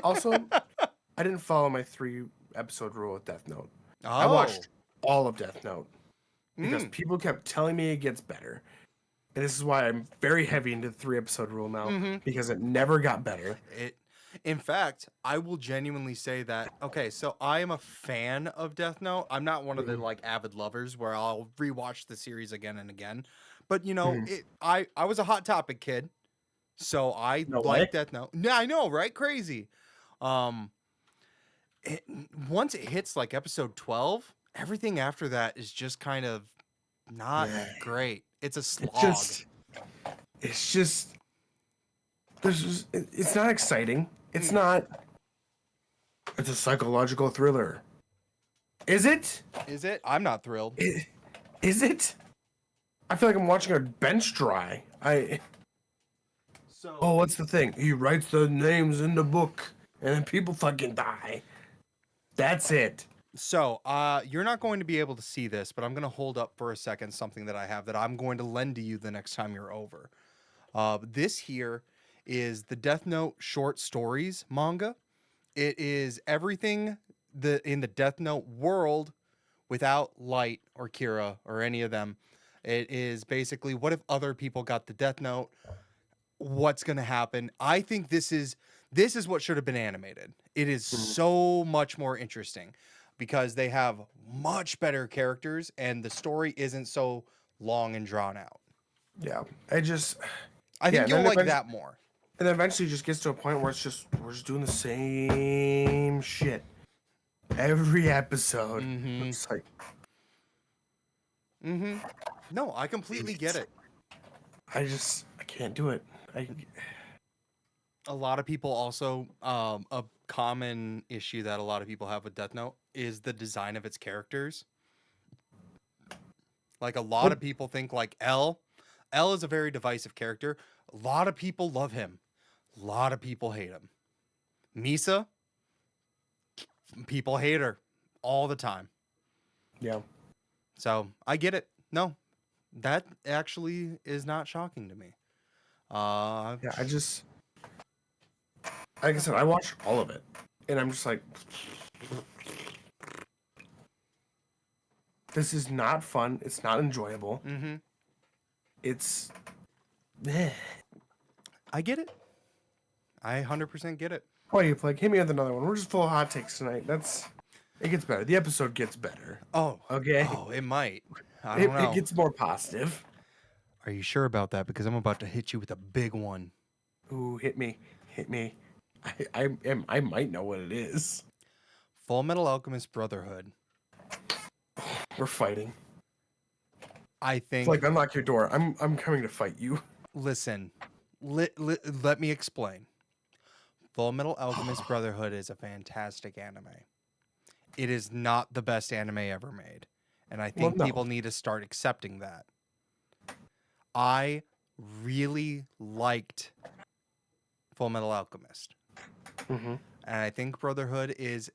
also, I didn't follow my 3 episode rule with Death Note. I Oh. watched all of Death Note because Mm. people kept telling me it gets better. And this is why I'm very heavy into the 3 episode rule now, Mm-hmm. because it never got better. In fact, I will genuinely say that. Okay, so I am a fan of Death Note. I'm not one of the Mhm. like avid lovers where I'll rewatch the series again and again. But you know, Mhm. I was a Hot Topic kid, so I No like way. Death Note. Yeah, I know, right? Crazy. Um, it, once it hits like episode 12, everything after that is just kind of not Yeah. great. It's a It's slog. just, it's not exciting. It's Mm. not, it's a psychological thriller. Is it? Is it? I'm not thrilled. Is it? I feel like I'm watching a bench dry. So Oh, what's the thing? He writes the names in the book, and then people fucking die. That's it. So, you're not going to be able to see this, but I'm going to hold up for a second something that I have that I'm going to lend to you the next time you're over. This here is the Death Note short stories manga. It is everything in the Death Note world without Light or Kira or any of them. It is basically what if other people got the Death Note? What's going to happen? I think this is what should have been animated. It is Mhm. so much more interesting because they have much better characters and the story isn't so long and drawn out. Yeah, I yeah, think and you'll then like eventually, that more. it just gets to a point where we're just doing the same shit every episode. Mhm. It's like Mhm. No, I completely get it. I can't do it. A lot of people also a common issue that a lot of people have with Death Note is the design of its characters. Like a lot What? of people think like L is a very divisive character. A lot of people love him. A lot of people hate him. Misa, people hate her all the time. Yeah, So I get it. No, that actually is not shocking to me. yeah. Like I said, I watched all of it, and I'm just like, this is not fun. It's not enjoyable. Mm-hmm. It's, eh. I get it. I 100% get it. Why do you play? Hit me with another one. We're just full of hot takes tonight. It gets better. The episode gets better. Oh, Okay, it might. I don't it know. gets more positive. Are you sure about that? Because I'm about to hit you with a big one. Ooh, hit me. I might know what it is. Full Metal Alchemist Brotherhood. We're fighting. I It's think. like unlock your door. I'm coming to fight you. Listen, let me explain. Full Metal Alchemist Brotherhood is a fantastic anime. It is not the best anime ever made. And I Well, think no. people need to start accepting that. I really liked Full Metal Alchemist. Mm-hmm. And I think Brotherhood is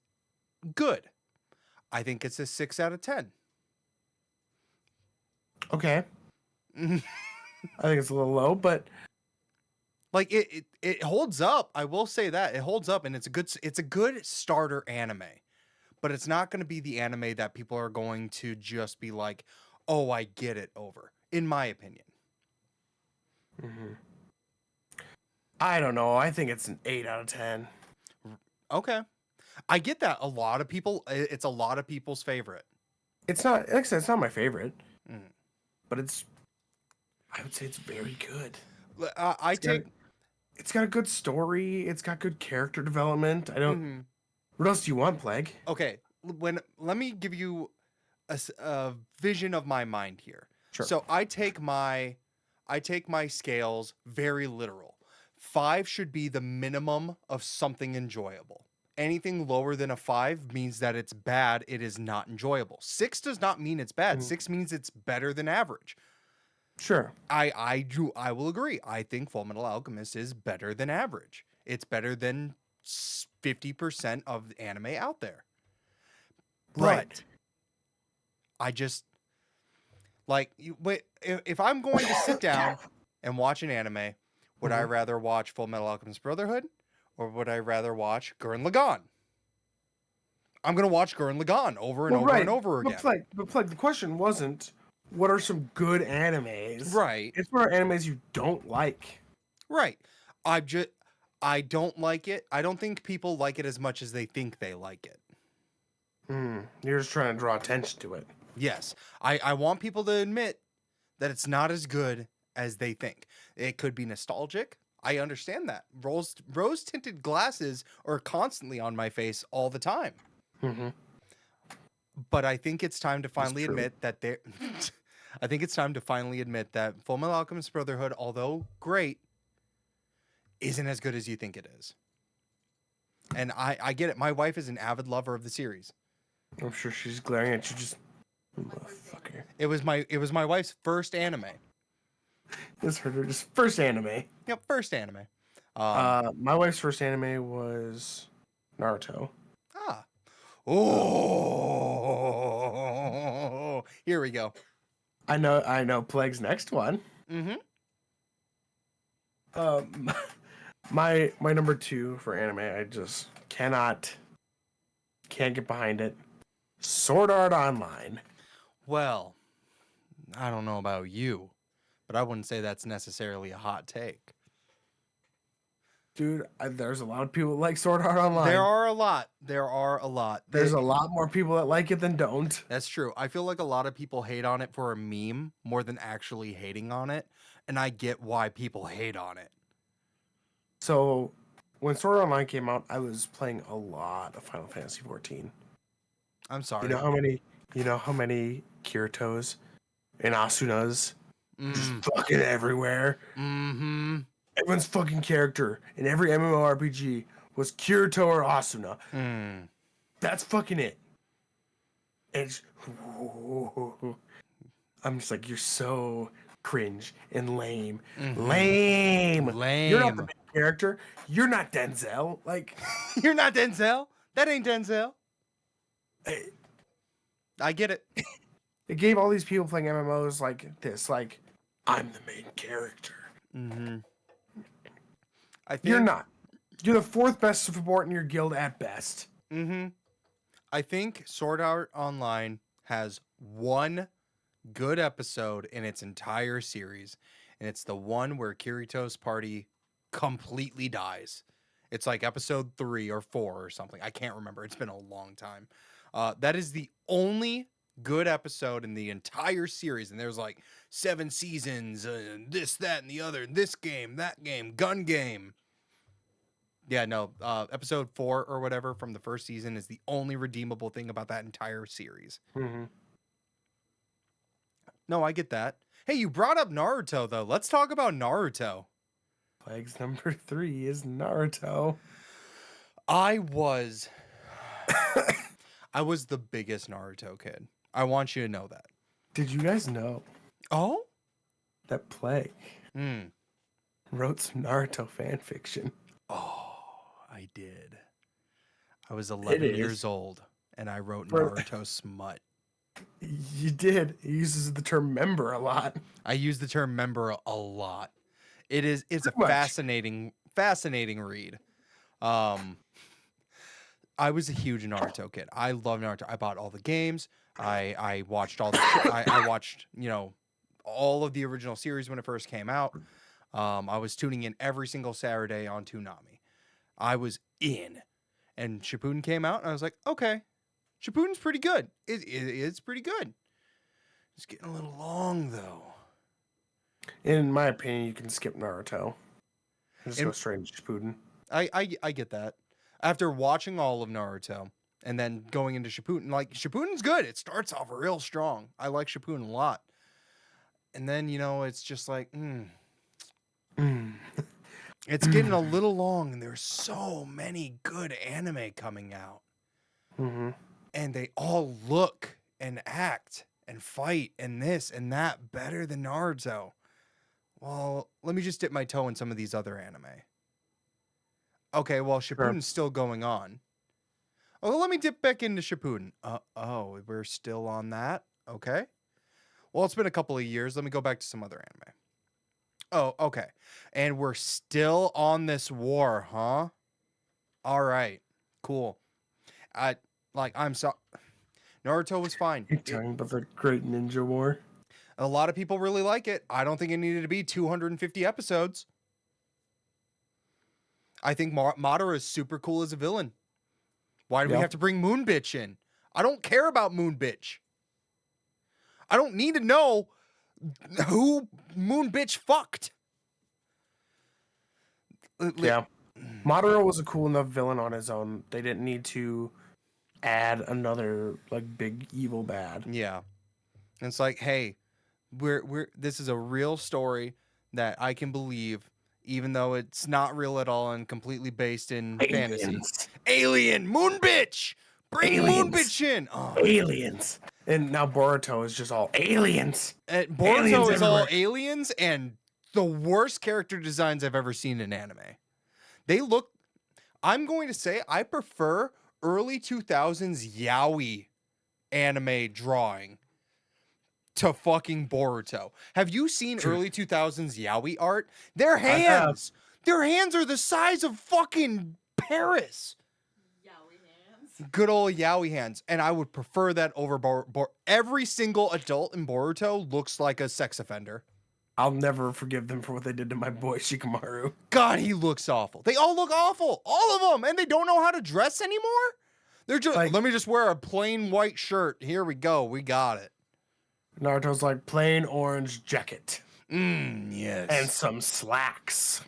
good. I think it's a 6 out of 10. Okay. I think it's a little low, but Like it holds up. I will say that. It holds up and it's a good starter anime. But it's not going to be the anime that people are going to just be like, "Oh, I get it," over. In my opinion. mhm. I don't know. I think it's an 8 out of 10. Okay. I get that. A lot of people it's a lot of people's favorite. It's not, like I said, it's not my favorite, Mm. but I would say it's very good. I It's got take it's got a good story. It's got good character development. I don't. What else do you want, Plague? Okay, let me give you a vision of my mind here. Sure. So I take my scales very literal. 5 should be the minimum of something enjoyable. Anything lower than a 5 means that it's bad. It is not enjoyable. 6 does not mean it's bad. 6 means it's better than average. Sure. I will agree. I think Fullmetal Alchemist is better than average. It's better than 50% of anime out there. Right. But I just like if I'm going to sit down and watch an anime, would I rather watch Full Metal Alchemist Brotherhood or would I rather watch Gurren Lagann? I'm gonna watch Gurren Lagann over and over and over again. But Plague, the question wasn't what are some good animes. Right. It's what are animes you don't like. Right. I don't like it. I don't think people like it as much as they think they like it. You're just trying to draw attention to it. Yes. I want people to admit that it's not as good as they think. It could be nostalgic. I understand that. Rose tinted glasses are constantly on my face all the time. But I think it's time to finally admit that I think it's time to finally admit that Fullmetal Alchemist Brotherhood, although great, isn't as good as you think it is. And I get it. My wife is an avid lover of the series. I'm sure she's glaring at you just motherfucker. It was my wife's first anime. This heard her just first anime. Yep, first anime. My wife's first anime was Naruto. Oh, here we go. I know Plague's next one. My number 2 for anime, I just can't get behind it. Sword Art Online. Well, I don't know about you, but I wouldn't say that's necessarily a hot take. Dude, there's a lot of people that like Sword Art Online. There are a lot. There's a lot more people that like it than don't. That's true. I feel like a lot of people hate on it for a meme more than actually hating on it, and I get why people hate on it. So, when Sword Art Online came out, I was playing a lot of Final Fantasy 14. I'm sorry. You know how many Kirito's and Asunas just fucking everywhere? Everyone's fucking character in every MMORPG was Kirito or Asuna. That's fucking it. And it's, I'm just like, you're so cringe and lame. Lame. You're not the main character. You're not Denzel. Like, you're not Denzel. That ain't Denzel. I get it. It gave all these people playing MMOs like this, like, I'm the main character. I think you're not. You're the 4th best support in your guild at best. I think Sword Art Online has one good episode in its entire series, and it's the one where Kirito's party completely dies. It's like episode 3 or 4 or something. I can't remember. It's been a long time. That is the only good episode in the entire series, and there's like 7 seasons, this, that, and the other, this game, that game, gun game. Yeah, no, episode 4 or whatever from the first season is the only redeemable thing about that entire series. No, I get that. Hey, you brought up Naruto, though. Let's talk about Naruto. Plague's number 3 is Naruto. I was the biggest Naruto kid. I want you to know that. Did you guys know? Oh? That Plague wrote some Naruto fan fiction. Oh, I did. I was 11 years old, and I wrote Naruto smut. You did. He uses the term member a lot. I use the term member a lot. It's a fascinating read. I was a huge Naruto kid. I love Naruto. I bought all the games. I watched all the I watched, all of the original series when it first came out. I was tuning in every single Saturday on Toonami. I was in. And Shippuden came out and I was like, okay. Shippuden's pretty good. It's pretty good. It's getting a little long though. In my opinion, you can skip Naruto. Just go And straight into Shippuden. I get that. After watching all of Naruto and then going into Shippuden, like Shippuden's good. It starts off real strong. I like Shippuden a lot. And then, it's just like, Mm. it's getting a little long and there's so many good anime coming out. Mm-hmm. And they all look and act and fight and this and that better than Naruto. Well, let me just dip my toe in some of these other anime. Okay, well, Sure. Shippuden's still going on. Oh, let me dip back into Shippuden. We're still on that. Okay. Well, it's been a couple of years. Let me go back to some other anime. Oh, okay. And we're still on this war, huh? All right. Cool. I'm so Naruto was fine. You're talking about the Great Ninja War. A lot of people really like it. I don't think it needed to be 250 episodes. I think Madara is super cool as a villain. Why do we Yeah. have to bring Moon Bitch in? I don't care about Moon Bitch. I don't need to know who Moon Bitch fucked. Yeah. Madara was a cool enough villain on his own. They didn't need to add another like big evil bad. Yeah. And it's like, hey, this is a real story that I can believe, even though it's not real at all and completely based in fantasy. Aliens. Alien, Moon Bitch! Bring Moon Aliens. Bitch in! Oh. Aliens. And now Boruto is just all aliens. And Boruto is all aliens and the worst character designs I've ever seen in anime. They look, I'm going to say, I prefer early 2000s yaoi anime drawing to fucking Boruto. Have you seen early 2000s yaoi art? Their hands are the size of fucking Paris. Good old yaoi hands. And I would prefer that over every single adult in Boruto looks like a sex offender. I'll never forgive them for what they did to my boy Shikamaru. God, he looks awful. They all look awful. All of them. And they don't know how to dress anymore. They're just, Like- let me just wear a plain white shirt. Here we go. We got it. Naruto's like plain orange jacket Yes. and some slacks.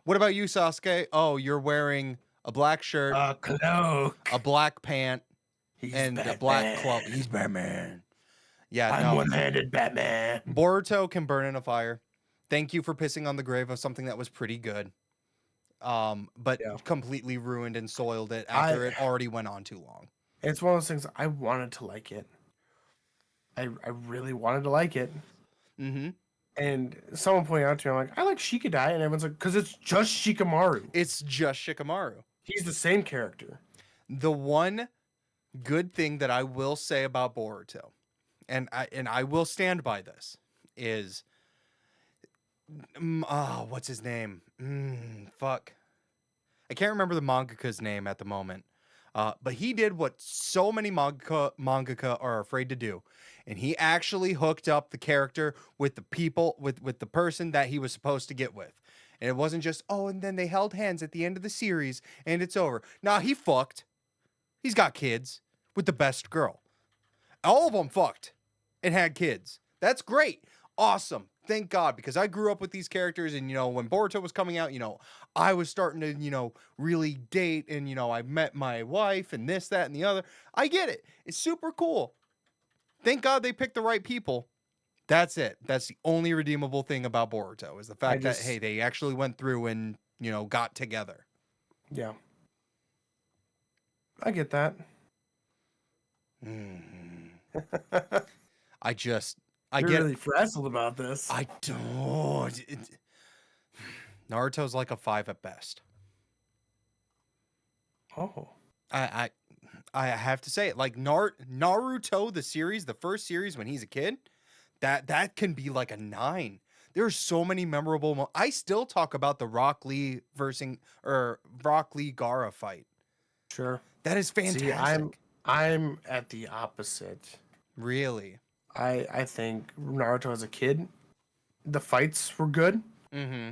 What about you, Sasuke? Oh, you're wearing a black shirt, A cloak. a black pant, He's and a Batman. black cloak. He's Batman. Yeah, I'm no. one-handed Batman. Boruto can burn in a fire. Thank you for pissing on the grave of something that was pretty good. But Yeah. completely ruined and soiled it after it already went on too long. It's one of those things I wanted to like it. I really wanted to like it. Mm-hmm. And someone pointed out to me, I'm like, I like Shikadai. And everyone's like, because it's just Shikamaru. It's just Shikamaru. He's the same character. The one good thing that I will say about Boruto, and I will stand by this, is what's his name? Fuck. I can't remember the mangaka's name at the moment. But he did what so many mangaka are afraid to do. And he actually hooked up the character with the people, with the person that he was supposed to get with. And it wasn't just, oh, and then they held hands at the end of the series and it's over. Nah, he fucked. He's got kids with the best girl. All of them fucked and had kids. That's great. Awesome. Thank God, because I grew up with these characters, and when Boruto was coming out, I was starting to, really date, and I met my wife and this, that, and the other. I get it. It's super cool. Thank God they picked the right people. That's it. That's the only redeemable thing about Boruto, is the fact that, hey, they actually went through and, got together. Yeah. I get that. You're really frazzled about this. I don't. Naruto's like a 5 at best. Oh. I have to say it. Like Naruto, the series, the first series when he's a kid, that can be like a 9. There's so many memorable. I still talk about the Rock Lee Gaara fight. Sure. That is fantastic. See, I'm at the opposite. Really? I think Naruto as a kid, the fights were good. Mm-hmm.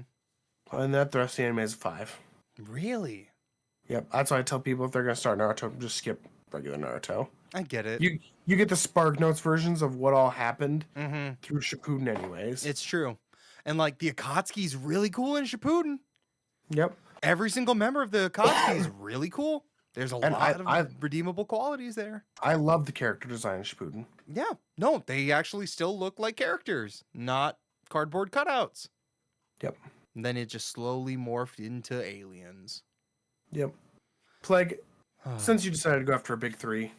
And that the rest of the anime is 5. Really? Yep. That's why I tell people if they're gonna start Naruto, just skip regular Naruto. I get it. You get the Spark Notes versions of what all happened Mm-hmm. through Shippuden anyways. It's true. And like the Akatsuki's really cool in Shippuden. Yep. Every single member of the Akatsuki is really cool. There's a And lot I of redeemable qualities there. I love the character design in Shippuden. Yeah, no, they actually still look like characters, not cardboard cutouts. Yep. And then it just slowly morphed into aliens. Yep. Plague, since you decided to go after a big three,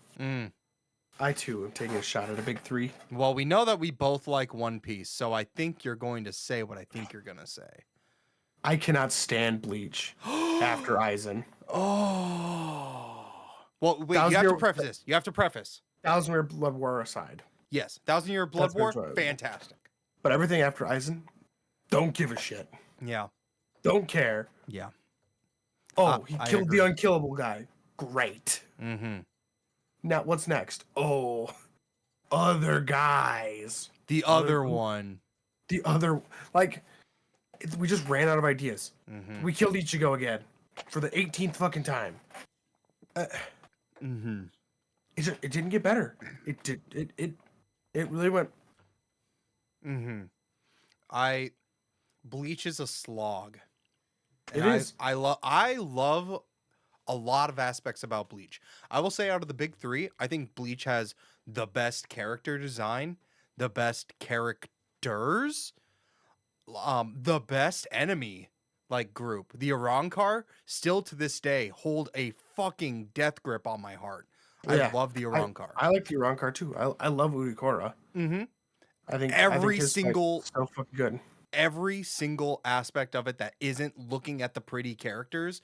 I too am taking a shot at a big three. Well, we know that we both like One Piece, so I think you're going to say what I think you're going to say. I cannot stand Bleach after Aizen. Oh. Well, wait, you have to preface this. You have to preface. 1,000 Year Blood War aside. Yes, 1,000 Year Blood That's War, enjoyable. fantastic. But everything after Aizen, don't give a shit. Yeah. Don't care. Yeah. Oh, he I killed agree. the unkillable guy. Great. Mm-hmm. Now, what's next? Oh, other guys. The other one. The other, like, we just ran out of ideas. Mm-hmm. We killed Ichigo again for the 18th fucking time. Mm-hmm. It didn't get better. It really went. Mm-hmm. Bleach is a slog. It is. I love a lot of aspects about Bleach. I will say out of the big three, I think Bleach has the best character design, the best characters, the best enemy group. The Arrancar still to this day hold a fucking death grip on my heart. Yeah. I love the Arrancar. I like the Arrancar too. I love Urikora. Mm-hmm. I think Every his single fight's so fucking good. Every single aspect of it that isn't looking at the pretty characters,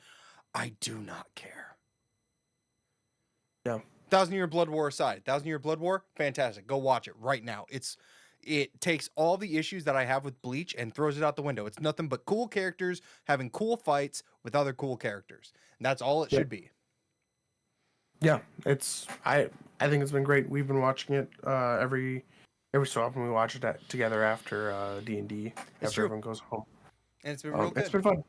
I do not care. Yeah. 1,000 Year Blood War aside, 1,000 Year Blood War, fantastic. Go watch it right now. It takes all the issues that I have with Bleach and throws it out the window. It's nothing but cool characters having cool fights with other cool characters. And that's all it should be. Yeah, I think it's been great. We've been watching it every so often. We watch it together after D&D after everyone goes home. And it's been real good. It's been fun.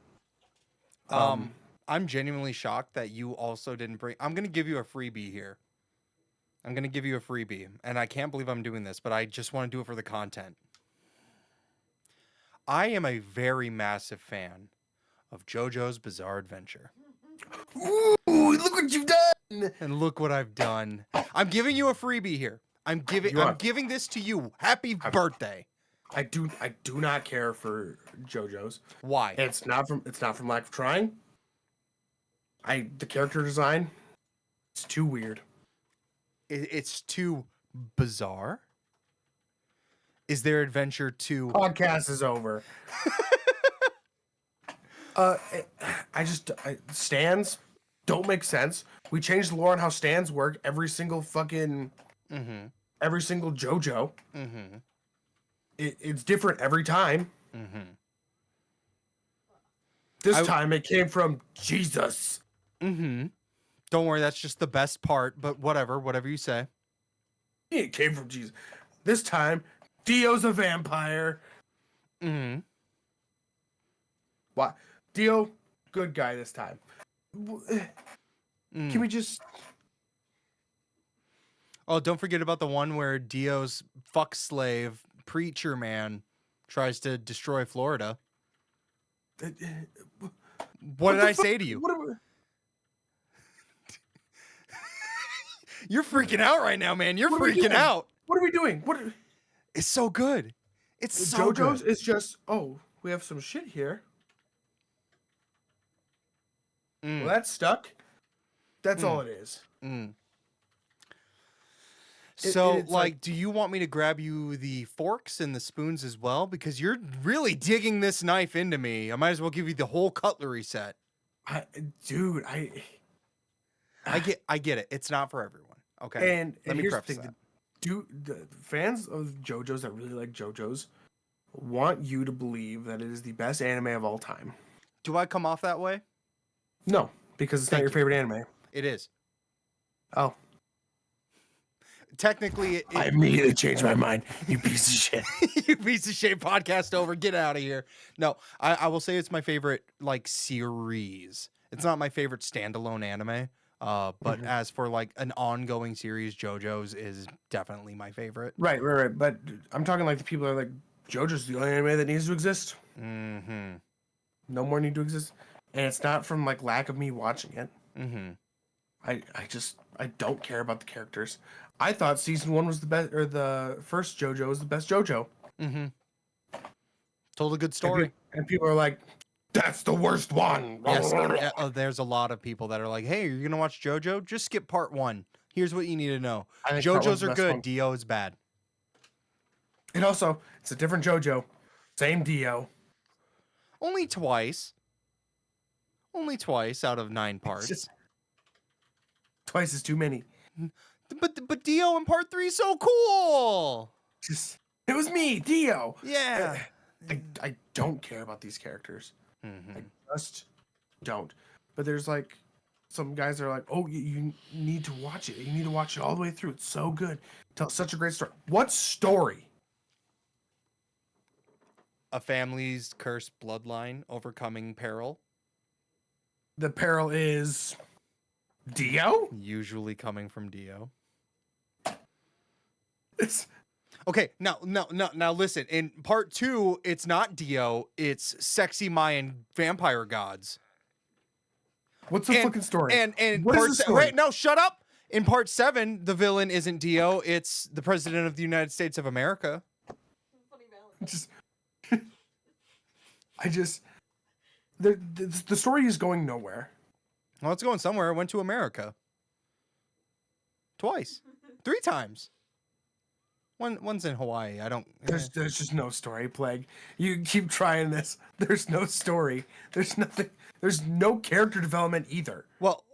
I'm genuinely shocked that you also didn't bring. I'm gonna give you a freebie here. And I can't believe I'm doing this, but I just want to do it for the content. I am a very massive fan of JoJo's Bizarre Adventure. Ooh, look what you've done! And look what I've done. I'm giving you a freebie here. I'm giving this to you. Happy birthday. I do not care for JoJo's. Why? It's not from lack of trying. The character design, it's too weird. It's too bizarre. Is their adventure too? Podcast is over. Stands don't make sense. We changed the lore on how stands work every single fucking every single JoJo. Mm-hmm. It's different every time. Mm-hmm. This time it came from Jesus. Mm-hmm. Don't worry, that's just the best part, but whatever you say. It came from Jesus. This time, Dio's a vampire. Mm-hmm. What? Dio, good guy this time. Can we just... Oh, don't forget about the one where Dio's fuck slave preacher man tries to destroy Florida. What did I say to you? You're freaking out right now, man. You're freaking out. What are we doing? It's so good. It's so JoJo's good. is just, we have some shit here. Well, that's stuck. That's all it is. So, do you want me to grab you the forks and the spoons as well? Because you're really digging this knife into me. I might as well give you the whole cutlery set. I get it. It's not for everyone. Okay. And Let me here's preface the thing. that. The fans of JoJo's that really like JoJo's want you to believe that it is the best anime of all time. Do I come off that way? No, because it's not your favorite anime. It is. Oh. Technically, I immediately changed my mind. You piece of shit. You piece of shit. Podcast over. Get out of here. No, I will say it's my favorite series. It's not my favorite standalone anime. But as for an ongoing series, JoJo's is definitely my favorite. Right. But I'm talking the people that are like, JoJo's the only anime that needs to exist. Mm-hmm. No more need to exist. and it's not from like lack of me watching it. Mm-hmm. I don't care about the characters. I thought season 1 was the best, or the first JoJo was the best JoJo. Mm-hmm. Told a good And, story. and people are like, "That's the worst one." Yes, there's a lot of people that are like, "Hey, you're gonna watch JoJo? Just skip part 1. Here's what you need to know. I think part one's JoJo's the are best good. one. Dio is bad. And also, it's a different JoJo, same Dio. Only twice. Only twice out of 9 parts. Just twice is too many. But Dio in part 3 is so cool. Just it was me, Dio. Yeah. I don't care about these characters. Mm-hmm. I just don't. But there's like some guys that are like, "Oh, you need to watch it. You need to watch it all the way through. It's so good. Tells such a great story." What story? A family's cursed bloodline overcoming peril, The peril is Dio. usually coming from Dio. It's Okay, now listen. In part 2, it's not Dio, it's sexy Mayan vampire gods. what's the fucking story? And What is part the se- story? wait, no, shut up. In part 7, the villain isn't Dio, it's the president of the United States of America. Just the story is going nowhere. Well, it's going somewhere. It went to America. Twice. 3 times. One's in Hawaii. I don't. There's just no story, Plague. You keep trying this. There's no story. There's nothing. There's no character development either. Well,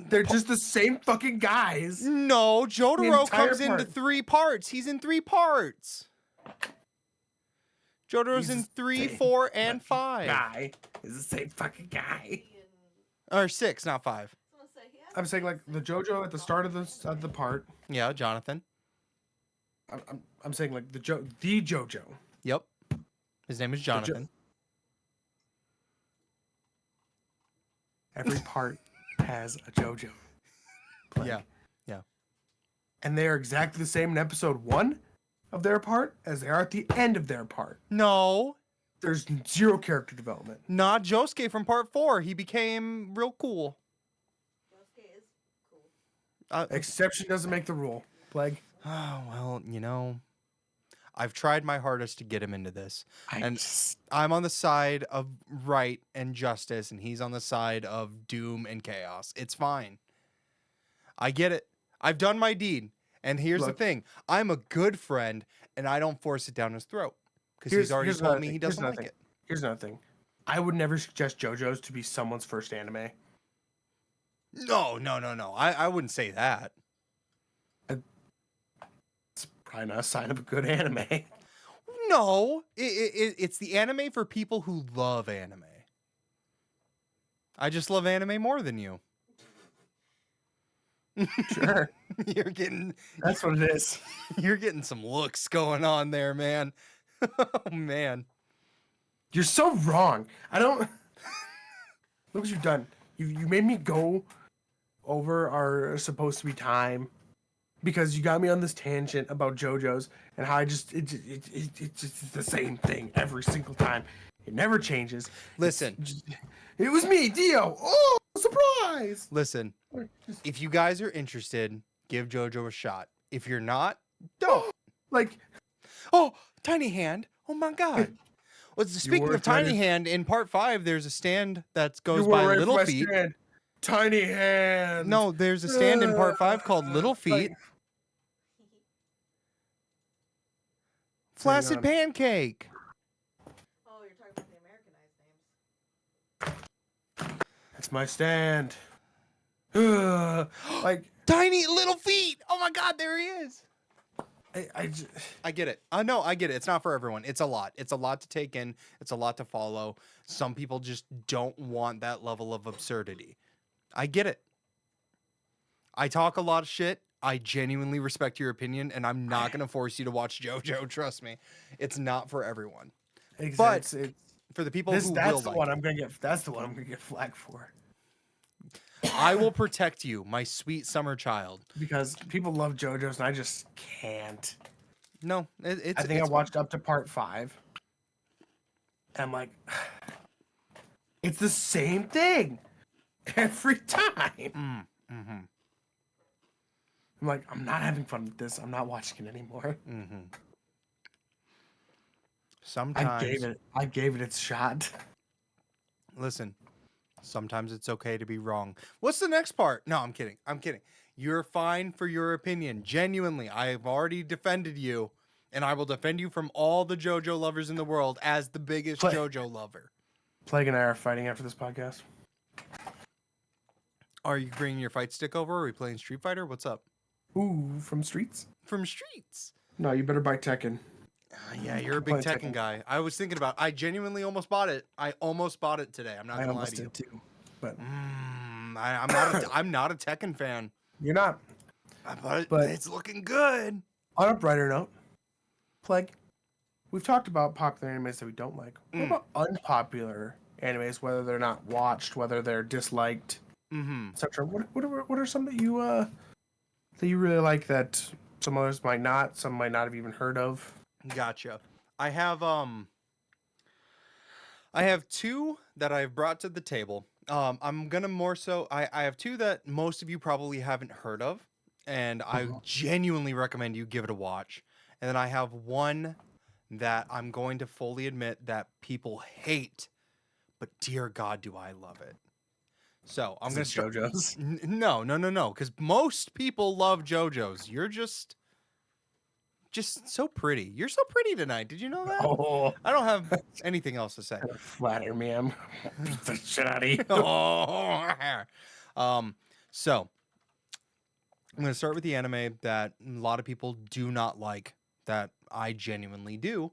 They're just the same fucking guys. no. Jotaro entire comes into part. 3 parts. He's in 3 parts. Jotaro's He's in the 3, same 4, and 5. Guy is the same fucking guy. Or 6, not 5. I'm saying like the JoJo at the start of the part. Yeah, Jonathan. I'm saying like the JoJo. Yep. His name is Jonathan. Every part has a JoJo. Plague. Yeah. And they are exactly the same in episode 1 of their part as they are at the end of their part. No, There's 0 character development. not Josuke from part 4. He became real cool. Yosuke is cool. Exception doesn't make the rule. Plague. Oh, well, I've tried my hardest to get him into this. And just, I'm on the side of right and justice, and he's on the side of doom and chaos. It's fine. I get it. I've done my deed. And here's the Look. thing. I'm a good friend, and I don't force it down his throat. Because he's already here's told another me thing. he Here's doesn't another like thing. it. Here's another thing. I would never suggest JoJo's to be someone's first anime. No. I wouldn't say that. It's probably not a sign of a good anime. No, it's the anime for people who love anime. I just love anime more than you. Sure. You're getting That's what it is. you're getting some looks going on there, man. Oh man. You're so wrong. I don't. Look what you've done. You made me go over our supposed to be time because you got me on this tangent about JoJo's and how it's just the same thing every single time. It never changes. Listen. It was me, Dio. Oh, surprise! Listen. If you guys are interested, give JoJo a shot. If you're not, don't. Like, Oh, Tiny Hand. Oh my god. Well, speaking were of Tiny trying to- Hand, in part 5, there's a stand that you goes were by right Little for my Feet. stand. Tiny hand. No, there's a stand in part 5 called Little Feet. Flaccid on. Pancake. Oh, you're talking about the Americanized names. That's my stand. Like, Tiny Little Feet. Oh my god, there he is. I get it. No, I get it. It's not for everyone. It's a lot. It's a lot to take in. It's a lot to follow. Some people just don't want that level of absurdity. I get it. I talk a lot of shit. I genuinely respect your opinion, and I'm not going to force you to watch JoJo. Trust me. It's not for everyone. But for the people who that's will the like one it, I'm gonna get. That's the one I'm gonna get flagged for I will protect you, my sweet summer child. because people love JoJo's and I just can't. No, it's. I think I it's watched up to part 5. And I'm like, It's the same thing every time. Mm-hmm. I'm like, I'm not having fun with this. I'm not watching it anymore. Mm-hmm. I Sometimes, gave it its shot. listen, sometimes it's okay to be wrong. What's the next part? No, I'm kidding. I'm kidding. You're fine for your opinion. Genuinely, I've already defended you, and I will defend you from all the JoJo lovers in the world as the biggest Play- JoJo lover. Plague and I are fighting after this podcast. Are you bringing your fight stick over? Are we playing Street Fighter? What's up? Ooh, from Streets? From Streets. No, you better buy Tekken. Yeah, you're a I'm big playing Tekken Tekken. guy. I was thinking about. I genuinely almost bought it. I almost bought it today. I'm not I gonna lie almost to you. did too. But I'm not a Tekken fan. you're not. But But- it's looking good. On a brighter note, Plague, we've talked about popular animes that we don't like. What about unpopular animes, whether they're not watched, whether they're disliked, Mm-hmm. etc.? What are some that you really like that some others might not, some might not have even heard of? Gotcha. I have two that I've brought to the table. I'm gonna more so. I have two that most of you probably haven't heard of, and I genuinely recommend you give it a watch. And then I have one that I'm going to fully admit that people hate, but dear God, do I love it. So I'm gonna start. JoJo's. No, because most people love JoJo's. You're just so pretty. You're so pretty tonight. Did you know that? Oh, I don't have anything else to say. flatter me. I'm beat the shit out of you. So I'm gonna start with the anime that a lot of people do not like, that I genuinely do,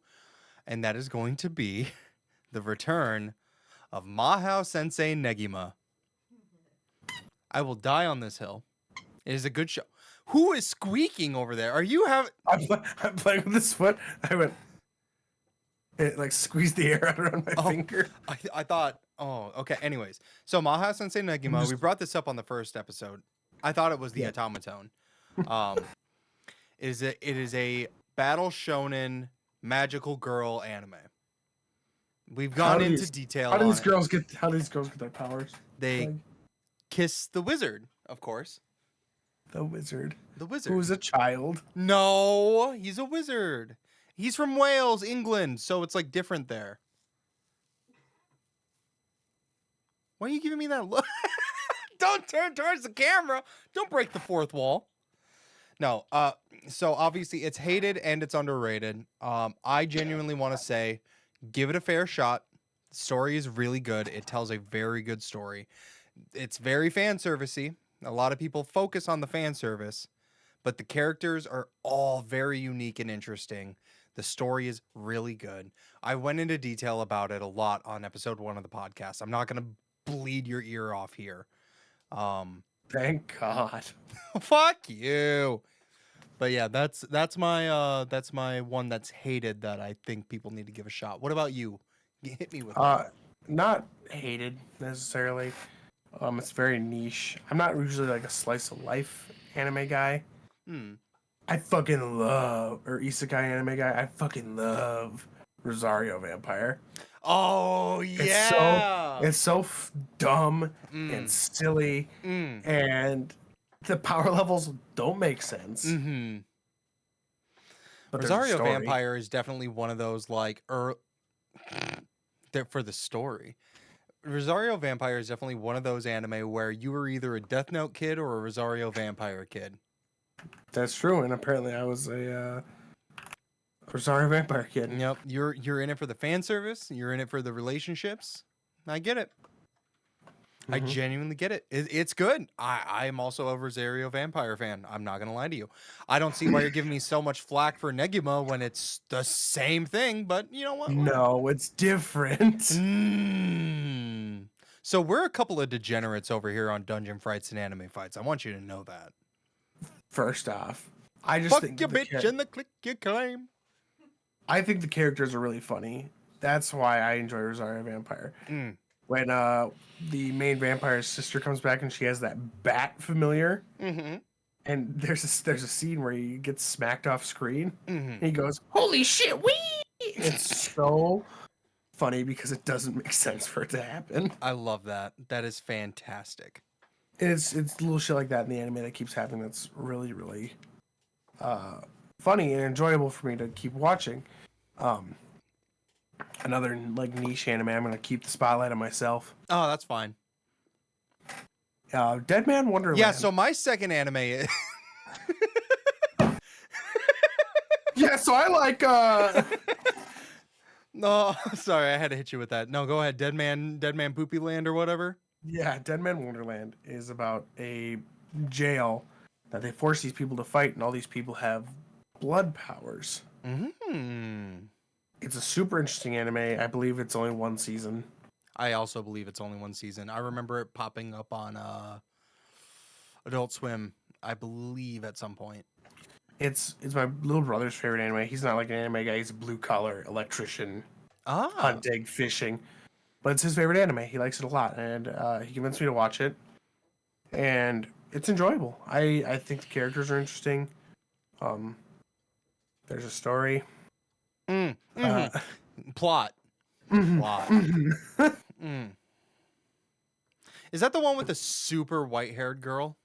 and that is going to be the return of Mahou Sensei Negima. I will die on this hill. It is a good show. Who is squeaking over there? Are you having? I'm playing with this foot. I went. It like squeezed the air out around my finger. I thought. Oh, okay. Anyways, so Mahou Sensei Negima. just- We brought this up on the first episode. I thought it was the Yeah. automaton. It is a battle shonen magical girl anime. We've gone into detail. How do on these it. girls get their powers? They Like, kiss the wizard, of course. the wizard, The wizard. who's a child. No, he's a wizard. He's from Wales, England, so it's like different there. Why are you giving me that look? Don't turn towards the camera. Don't break the fourth wall. No, so obviously it's hated and it's underrated. I genuinely want to say, give it a fair shot. The story is really good. It tells a very good story. It's very fan servicey. A lot of people focus on the fan service, but the characters are all very unique and interesting. The story is really good. I went into detail about it a lot on episode 1 of the podcast. I'm not going to bleed your ear off here. Thank God. Fuck you. But yeah, that's my one that's hated that I think people need to give a shot. What about you? Hit me with one. Not hated necessarily. It's very niche. I'm not usually like a slice of life anime guy. I fucking love, or isekai anime guy. I fucking love Rosario Vampire. Oh yeah. It's so dumb Mm. and silly, and the power levels don't make sense. Mm-hmm. But there's a Rosario story. Vampire is definitely one of those like for the story. Rosario Vampire is definitely one of those anime where you were either a Death Note kid or a Rosario Vampire kid. That's true, and apparently I was a Rosario Vampire kid. Yep, you're in it for the fan service. You're in it for the relationships. I get it. I Mhm. genuinely get it. It's good. I am also a Rosario Vampire fan. I'm not gonna lie to you. I don't see why you're giving me so much flack for Negima when it's the same thing. But you know what? No, it's different. Mm. So we're a couple of degenerates over here on Dungeon Fights and Anime Fights. I want you to know that. First off, I just Fuck think your the bitch and the click you claim. I think the characters are really funny. That's why I enjoy Rosario Vampire. Mm. When the main vampire's sister comes back and she has that bat familiar, Mm-hmm. and there's a scene where he gets smacked off screen, Mm-hmm. and he goes, "Holy shit, wee!" It's so funny because it doesn't make sense for it to happen. I love that. That is fantastic. And it's little shit like that in the anime that keeps happening. That's really funny and enjoyable for me to keep watching. Another like niche anime. I'm gonna keep the spotlight on myself. Oh, that's fine. Dead Man Wonderland. Yeah, so my second anime is yeah, so I like No, sorry, I had to hit you with that. No, go ahead. Dead Man Poopy Land or whatever. yeah, Dead Man Wonderland is about a jail that they force these people to fight, and all these people have blood powers. It's a super interesting anime. I believe it's only one season. I also believe it's only one season. I remember it popping up on Adult Swim, I believe, at some point. It's my little brother's favorite anime. He's not like an anime guy. He's a blue collar electrician, hunting, fishing. But it's his favorite anime. He likes it a lot, and he convinced me to watch it. And it's enjoyable. I think the characters are interesting. There's a story. Plot. Plot. Is that the one with the super white-haired girl?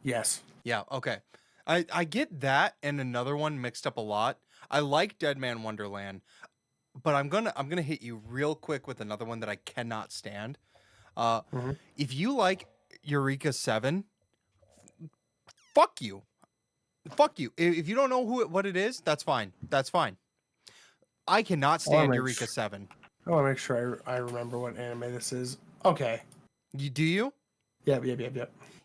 Yes. Yeah, okay. I get that and another one mixed up a lot. I like Dead Man Wonderland, but I'm gonna hit you real quick with another one that I cannot stand. If you like Eureka 7, fuck you. Fuck you. If you don't know what it is, that's fine. That's fine. I cannot stand Eureka 7. I want to make sure I remember what anime this is. Okay. Do you? Yep.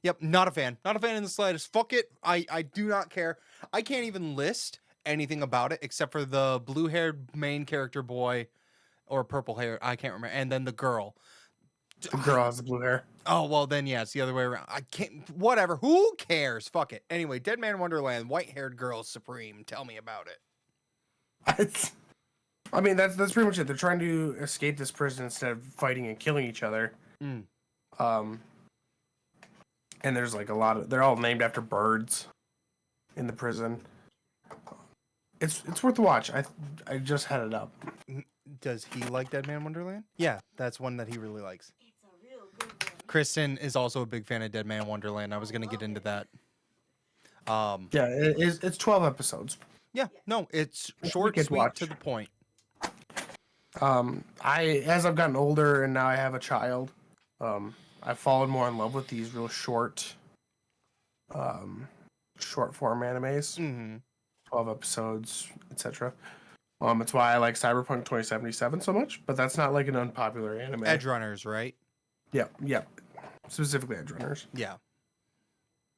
Yep, not a fan. Not a fan in the slightest. Fuck it. I do not care. I can't even list anything about it except for the blue-haired main character boy or purple hair. I can't remember. And then the girl. The girl has the blue hair. Oh, well, then, yeah, it's the other way around. I can't. Whatever. Who cares? Fuck it. Anyway, Dead Man Wonderland, white-haired girl supreme. Tell me about it. I mean, that's pretty much it. They're trying to escape this prison instead of fighting and killing each other. And there's like a lot of, they're all named after birds in the prison. It's worth a watch. I just had it up. Does he like Dead Man Wonderland? Yeah, that's one that he really likes. It's a real good one. Kristen is also a big fan of Dead Man Wonderland. I was gonna get into that. Yeah, it's 12 episodes. Yeah, no, it's short, sweet, to the point. As I've gotten older and now I have a child, I've fallen more in love with these real short form animes. 12 episodes, etc. It's why I like Cyberpunk 2077 so much, but that's not like an unpopular anime. Edge Runners, right? Yeah. Specifically Edge Runners. Yeah.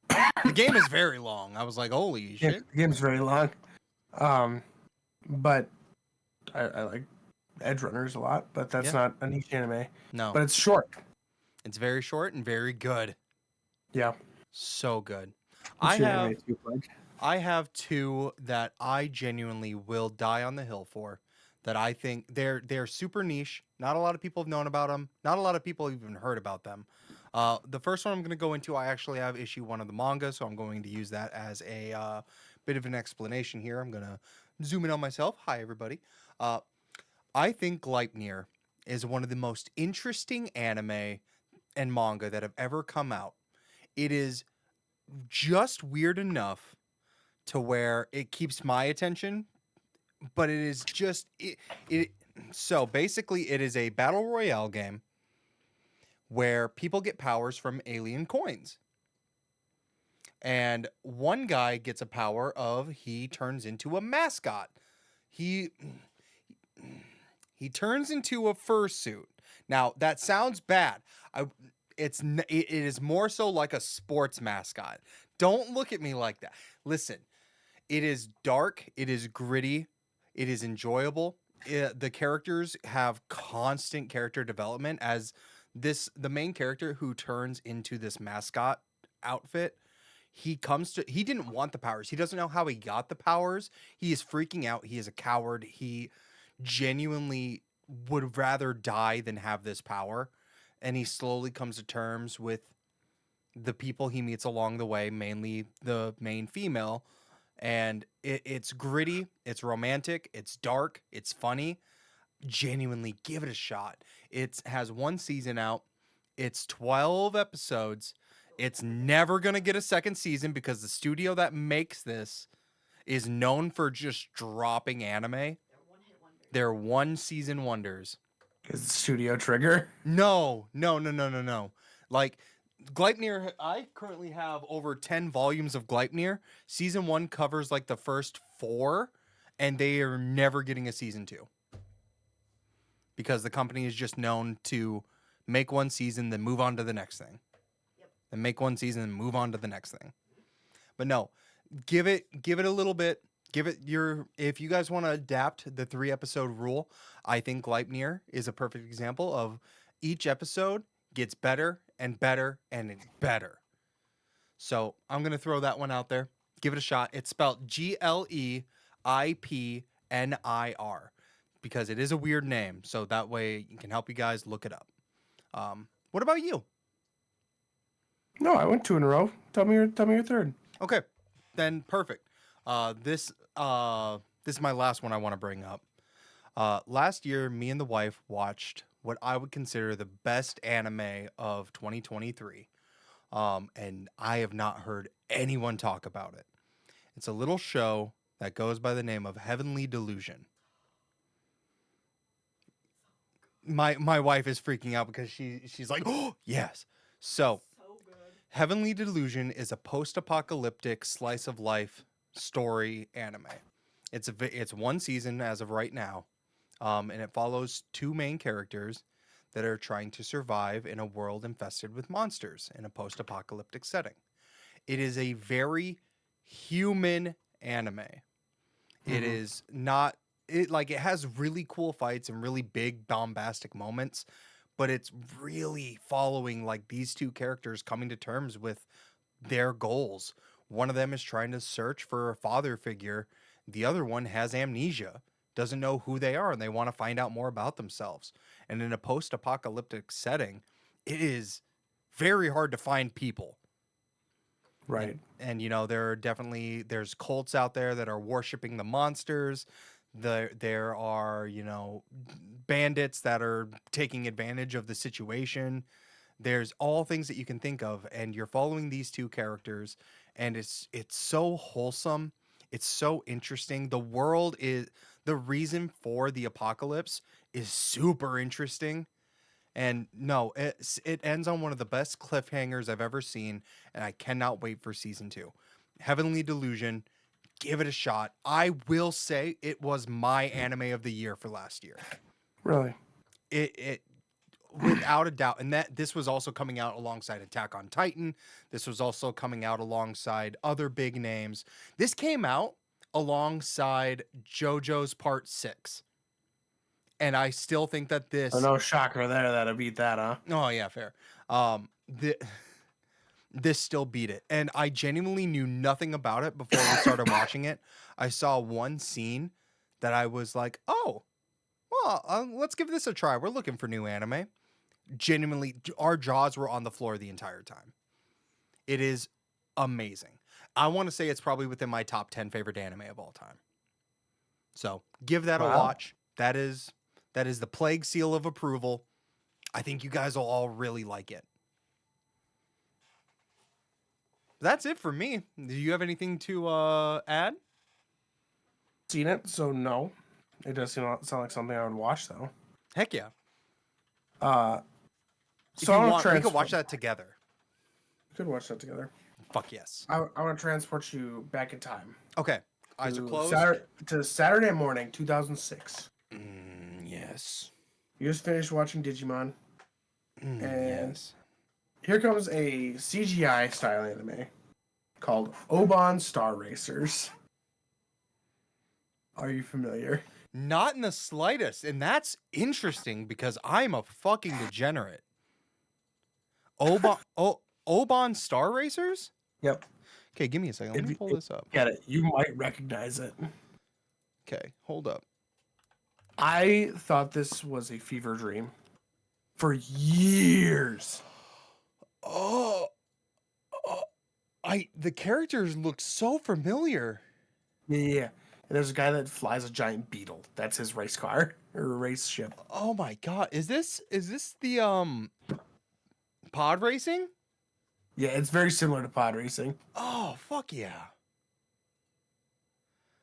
The game is very long. I was like, holy shit. The game's very long. But I like Edge Runners a lot, but that's not a niche anime. No. But it's short. It's very short and very good. Yeah. So good. What's your anime you like? I have two that I genuinely will die on the hill for. That I think they're super niche. Not a lot of people have known about them. Not a lot of people have even heard about them. The first one I'm going to go into, I actually have issue 1 of the manga, so I'm going to use that as a bit of an explanation here. I'm going to zoom in on myself. Hi, everybody. I think Gleipnir is one of the most interesting anime and manga that have ever come out. It is just weird enough to where it keeps my attention, but it is just so basically it is a battle royale game where people get powers from alien coins. And one guy gets a power of he turns into a mascot. He turns into a fursuit. Now, that sounds bad. It is more so like a sports mascot. Don't look at me like that. Listen, it is dark. It is gritty. It is enjoyable. The characters have constant character development as the main character who turns into this mascot outfit. He didn't want the powers. He doesn't know how he got the powers. He is freaking out. He is a coward. He genuinely would rather die than have this power. And he slowly comes to terms with the people he meets along the way, mainly the main female. And it's gritty, it's romantic, it's dark, it's funny. genuinely give it a shot. It has one season out. It's 12 episodes. It's never going to get a second season because the studio that makes this is known for just dropping anime. They're one-hit wonders. They're one season wonders. Is it Studio Trigger? No. Like Gleipnir, I currently have over 10 volumes of Gleipnir. Season 1 covers like the first 4, and they are never getting a season 2. Because the company is just known to make one season, then move on to the next thing. Yep. Then make one season and move on to the next thing. But no, give it a little bit. If you guys want to adapt the 3-episode rule, I think Gleipnir is a perfect example of each episode gets better and better and better. So I'm going to throw that one out there. Give it a shot. It's spelled Gleipnir because it is a weird name. So that way it can help you guys look it up. What about you? No, I went 2 in a row. Tell me your third. Okay, then perfect. This is my last one I want to bring up. Last year, me and the wife watched what I would consider the best anime of 2023. And I have not heard anyone talk about it. It's a little show that goes by the name of Heavenly Delusion. My wife is freaking out because she's like, oh, yes. So, So good. Heavenly Delusion is a post-apocalyptic slice of life story anime. It's one season as of right now, and it follows 2 main characters that are trying to survive in a world infested with monsters in a post-apocalyptic setting. It is a very human anime. It is not it has really cool fights and really big bombastic moments, but it's really following like these 2 characters coming to terms with their goals. One of them is trying to search for a father figure. The other one has amnesia, doesn't know who they are, and they want to find out more about themselves. And in a post-apocalyptic setting, it is very hard to find people. Right. And there's cults out there that are worshiping the monsters. There are, bandits that are taking advantage of the situation. There's all things that you can think of, and you're following these 2 characters, and it's so wholesome. It's so interesting. The reason for the apocalypse is super interesting. And no, it ends on one of the best cliffhangers I've ever seen, and I cannot wait for season 2. Heavenly Delusion, give it a shot. I will say it was my anime of the year for last year. Really? It without a doubt. And this was also coming out alongside Attack on Titan. This was also coming out alongside other big names. This came out alongside JoJo's Part 6. And I still think that this... Oh, no shocker there that'll beat that, huh? Oh, yeah, fair. This still beat it. And I genuinely knew nothing about it before we started watching it. I saw one scene that I was like, oh, well, let's give this a try. We're looking for new anime. Genuinely, our jaws were on the floor the entire time. It is amazing. I want to say it's probably within my top 10 favorite anime of all time. So give that a watch. That is the plague seal of approval. I think you guys will all really like it. That's it for me. Do you have anything to add? Seen it, so no. It does sound like something I would watch, though. Heck yeah. So I want to we could watch that together. Could watch that together. Fuck yes. I want to transport you back in time. Okay. Eyes are closed. To Saturday morning, 2006. Yes. You just finished watching Digimon. And yes. here comes a CGI style anime called Oban Star Racers. Are you familiar? Not in the slightest. And that's interesting because I'm a fucking degenerate. Oban Star Racers? Yep. Okay, give me a second. Let me pull this up. Get it. You might recognize it. Okay, hold up. I thought this was a fever dream for years. The characters look so familiar. Yeah. And there's a guy that flies a giant beetle. That's his race car or race ship. Oh my god, is this the pod racing? Yeah, it's very similar to pod racing. Oh fuck yeah!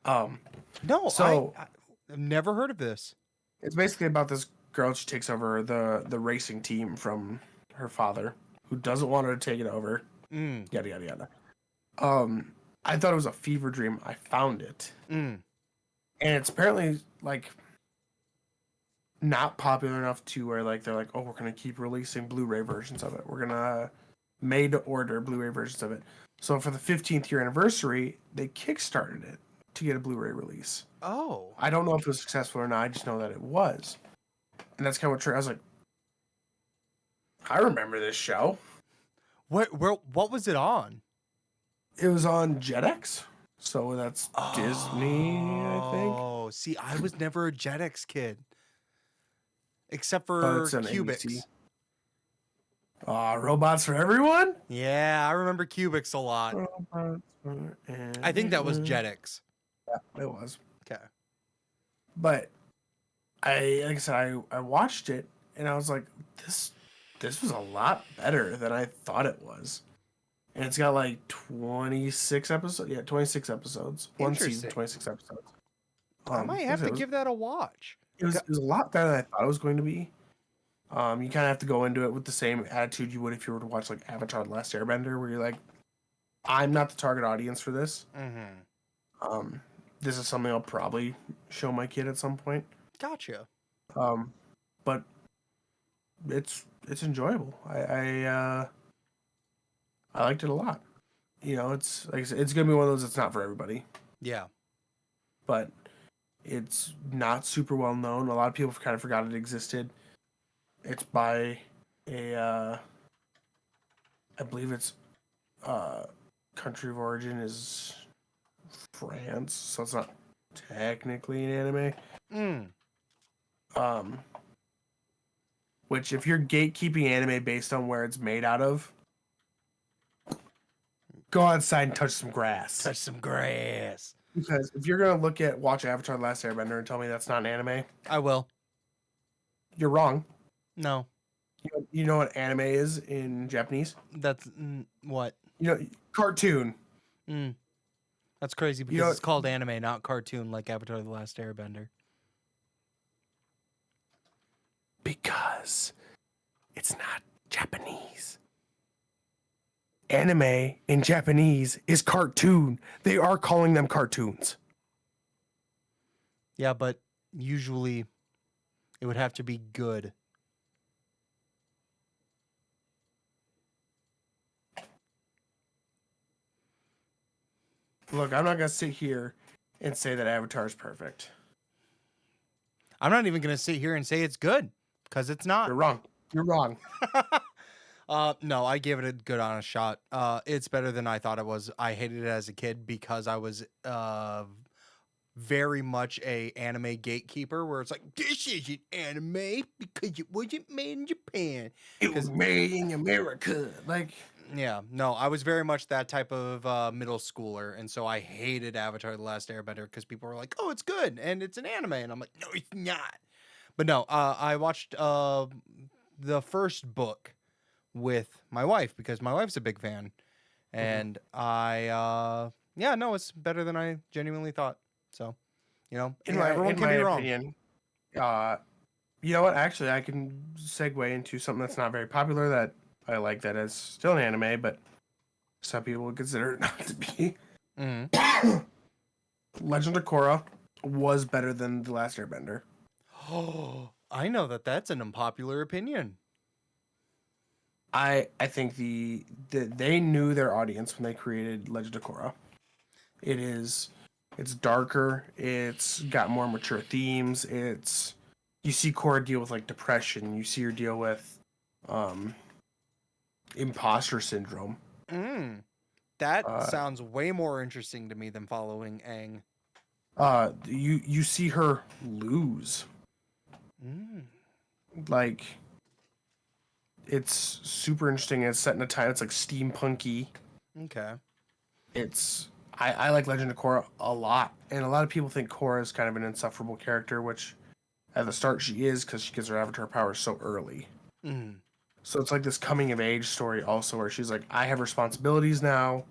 Um, No, So- I've never heard of this. it's basically about this girl. She takes over the racing team from her father, who doesn't want her to take it over. Mm, Yada yada yada. I thought it was a fever dream. I found it, mm. and it's apparently like not popular enough to where like they're like, oh, we're gonna keep releasing Blu-ray versions of it. We're gonna made to order Blu-ray versions of it. So for the 15th year anniversary, they kickstarted it to get a Blu-ray release. Oh, I don't know if it was successful or not. I just know that it was, and that's kind of what I was like. I remember this show. what was it on? It was on Jetix, so that's Disney, I think. Oh, see, I was never a Jetix kid, except But for it's on Cubics. ABC. Robots for everyone. Yeah, I remember Cubics a lot. Robots for I think that was everyone. Jetix. Yeah, it was. Okay. But like I said, I watched it and I was like, this was a lot better than I thought it was. And it's got like 26 episodes. Yeah, 26 episodes. One season, Interesting. 26 episodes. I might have to give that a watch. It was a lot better than I thought it was going to be. You kind of have to go into it with the same attitude you would if you were to watch like Avatar: The Last Airbender, where you're like, I'm not the target audience for this. Mm-hmm. This is something I'll probably show my kid at some point. Gotcha. But it's enjoyable. I liked it a lot. You know, it's like I said, it's gonna be one of those. It's not for everybody, Yeah. but it's not super well known. A lot of people kind of forgot it existed. It's by a, I believe it's, country of origin is France, so it's not technically an anime. Mm. Which if you're gatekeeping anime based on where it's made out of, go outside and touch some grass. Touch some grass. Because if you're gonna watch Avatar: The Last Airbender and tell me that's not an anime, I will. you're wrong. No, You know what anime is in Japanese? that's what. You know, cartoon. That's crazy because know- it's called anime, not cartoon like Avatar: The Last Airbender. Because it's not Japanese. Anime in Japanese is cartoon. They are calling them cartoons. Yeah, but usually it would have to be good. Look, I'm not gonna sit here and say that Avatar is perfect. I'm not even gonna sit here and say it's good because it's not. You're wrong. You're wrong. No, I gave it a good honest shot. It's better than I thought it was. I hated it as a kid because I was very much a anime gatekeeper where it's like, this isn't anime because it wasn't made in Japan. It was made in America. Like, Yeah, no, I was very much that type of middle schooler, and so I hated Avatar: The Last Airbender because people were like, "Oh, it's good and it's an anime," and I'm like, "No, it's not." But no, I watched the first book with my wife because my wife's a big fan, and yeah, no, it's better than I genuinely thought. So, you know, everyone can be wrong. opinion, you know what? Actually, I can segue into something that's not very popular that I like that is still an anime, but some people would consider it not to be. Mhm. Legend of Korra was better than The Last Airbender. Oh, I know that's an unpopular opinion. I think they knew their audience when they created Legend of Korra. It's darker. It's got more mature themes. You see Korra deal with like depression. You see her deal with imposter syndrome. That sounds way more interesting to me than following Aang. You see her lose. Like, it's super interesting. It's set in a time it's like steampunky. Okay. I like Legend of Korra a lot, and a lot of people think Korra is kind of an insufferable character, which at the start she is because she gets her avatar powers so early. Mm. So it's like this coming of age story also, where she's like, I have responsibilities now.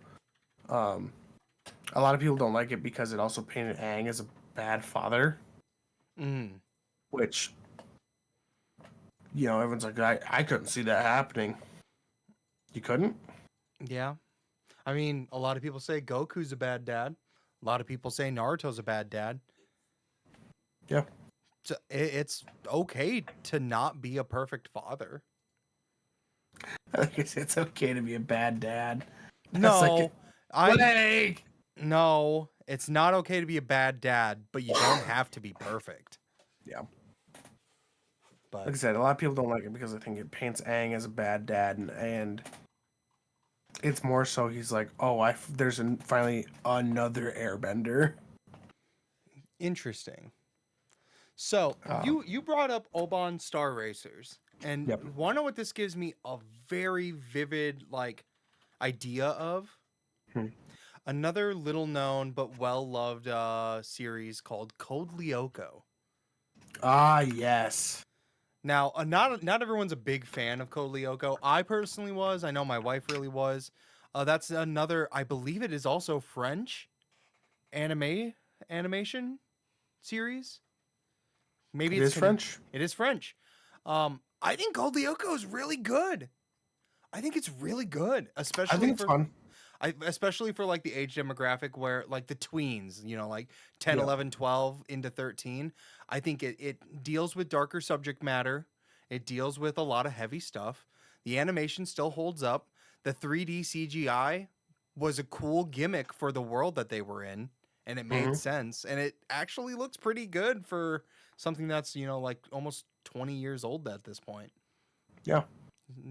A lot of people don't like it because it also painted Aang as a bad father, Mm. which, you know, everyone's like, I couldn't see that happening. You couldn't? Yeah. I mean, a lot of people say Goku's a bad dad. A lot of people say Naruto's a bad dad. Yeah. So it's okay to not be a perfect father. I guess it's okay to be a bad dad. No, Like, no, it's not okay to be a bad dad, but you don't have to be perfect. Yeah. But Like I said, a lot of people don't like it because I think it paints Aang as a bad dad, and it's more so he's like, oh, there's finally another Airbender. interesting. So you brought up Oban Star Racers, and Yep. want to know what this gives me a very vivid like idea of? Hmm. Another little known but well loved series called Code Lyoko. Ah, yes. Now, not everyone's a big fan of Code Lyoko. I personally was. I know my wife really was. That's another. I believe it is also French animation series. Maybe It it's is French. It is French. I think Code Lyoko is really good. I think it's really good, especially I think it's for fun. especially for like the age demographic where like the tweens, you know, like 10, Yeah. 11, 12 into 13. I think it deals with darker subject matter. It deals with a lot of heavy stuff. The animation still holds up. The 3D CGI was a cool gimmick for the world that they were in, and it made Mhm. sense. And it actually looks pretty good for something that's, you know, like almost 20 years old at this point. Yeah.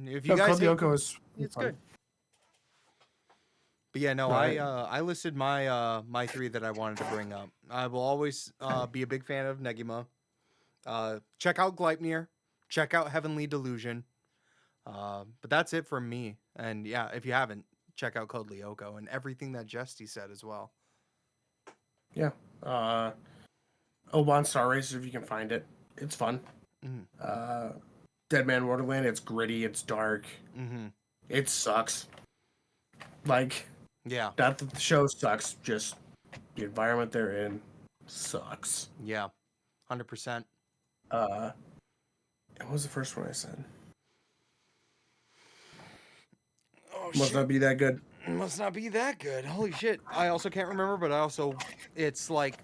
If you No, guys Code hate Lyoko is it's fun. good. But yeah, no, No, I listed my three that I wanted to bring up. I will always be a big fan of Negima. Check out Gleipnir. Check out Heavenly Delusion. But that's it from me. And yeah, if you haven't, check out Code Lyoko and everything that Jesty said as well. Yeah. Oban Star Racer, if you can find it. It's fun. Mhm. Dead Man Wonderland, it's gritty, it's dark. Mm-hmm. It sucks. Like, Yeah. not that the show sucks, just the environment they're in sucks. Yeah. 100%. What was the first one I said? Oh Must shit. not be that good. Must not be that good. Holy shit. I also can't remember, but it's like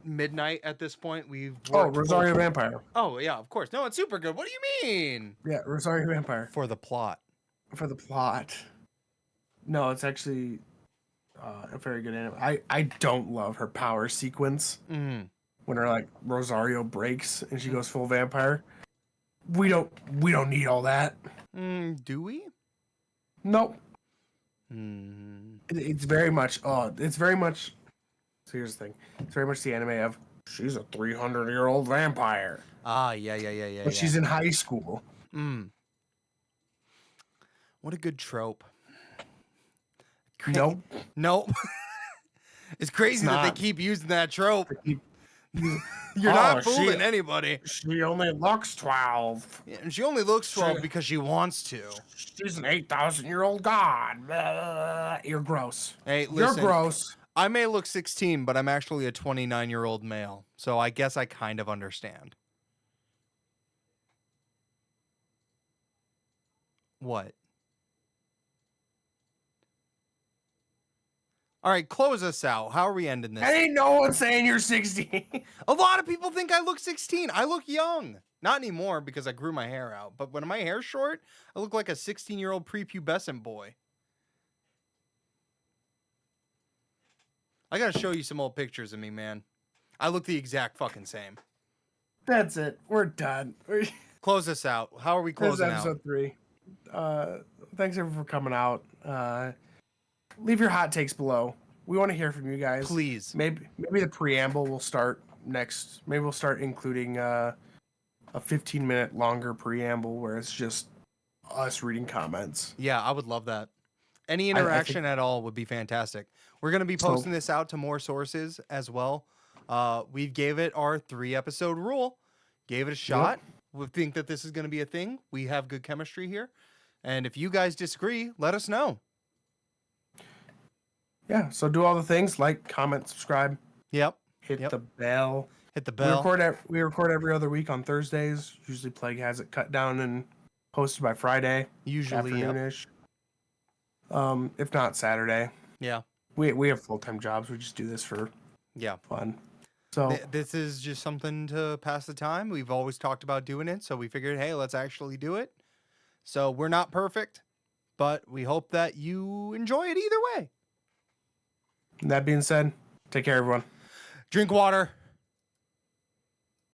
midnight at this point. We've Oh, worked Rosario Vampire. Oh, yeah, of course. No, it's super good. What do you mean? Yeah, Rosario Vampire. For the plot. For the plot. No, it's actually a very good anime. I don't love her power sequence Mm. when her like Rosario breaks and she goes full vampire. We don't need all that. Do we? Nope. Mm. It's very much. It's very much. So here's the thing. It's very much the anime of she's a 300-year-old vampire, Ah, yeah. but she's in high school. What a good trope. Nope. Nope. It's crazy that they not. keep using that trope. You're You're not fooling anybody. She only looks 12. Yeah, and she only looks 12 because she wants to. She's an 8,000-year-old god. Blah. You're gross. Hey, You're listen. gross. I may look 16, but I'm actually a 29-year-old male. So I guess I kind of understand. What? All right, close us out. How are we ending this? Ain't no one saying you're 16. A lot of people think I look 16. I look young. Not anymore because I grew my hair out. But when my hair's short, I look like a 16-year-old prepubescent boy. I gotta show you some old pictures of me, man. I look the exact fucking same. That's it. We're done. Close us out. How are we There's closing out? episode 3. Thanks everyone for coming out. Leave your hot takes below. We want to hear from you guys. Please. Maybe the preamble will start next. Maybe we'll start including a 15-minute longer preamble where it's just us reading comments. Yeah, I would love that. Any I think- interaction at all would be fantastic. We're going to be So- posting this out to more sources as well. We gave it our 3-episode rule, gave it a shot. We think that this is going to be a thing. We have good chemistry here. And if you guys disagree, let us know. Yeah, so do all the things, like, comment, subscribe, Yep. hit Yep. the bell. Hit the We bell. record every other week on Thursdays. Usually Plague has it cut down and posted by Friday Usually, yep. afternoonish. If not Saturday. Yeah. We have full-time jobs. We just do this for Yeah. fun. So This is just something to pass the time. We've always talked about doing it, so we figured, hey, let's actually do it. So we're not perfect, but we hope that you enjoy it either way. that being said, take care, everyone. Drink water.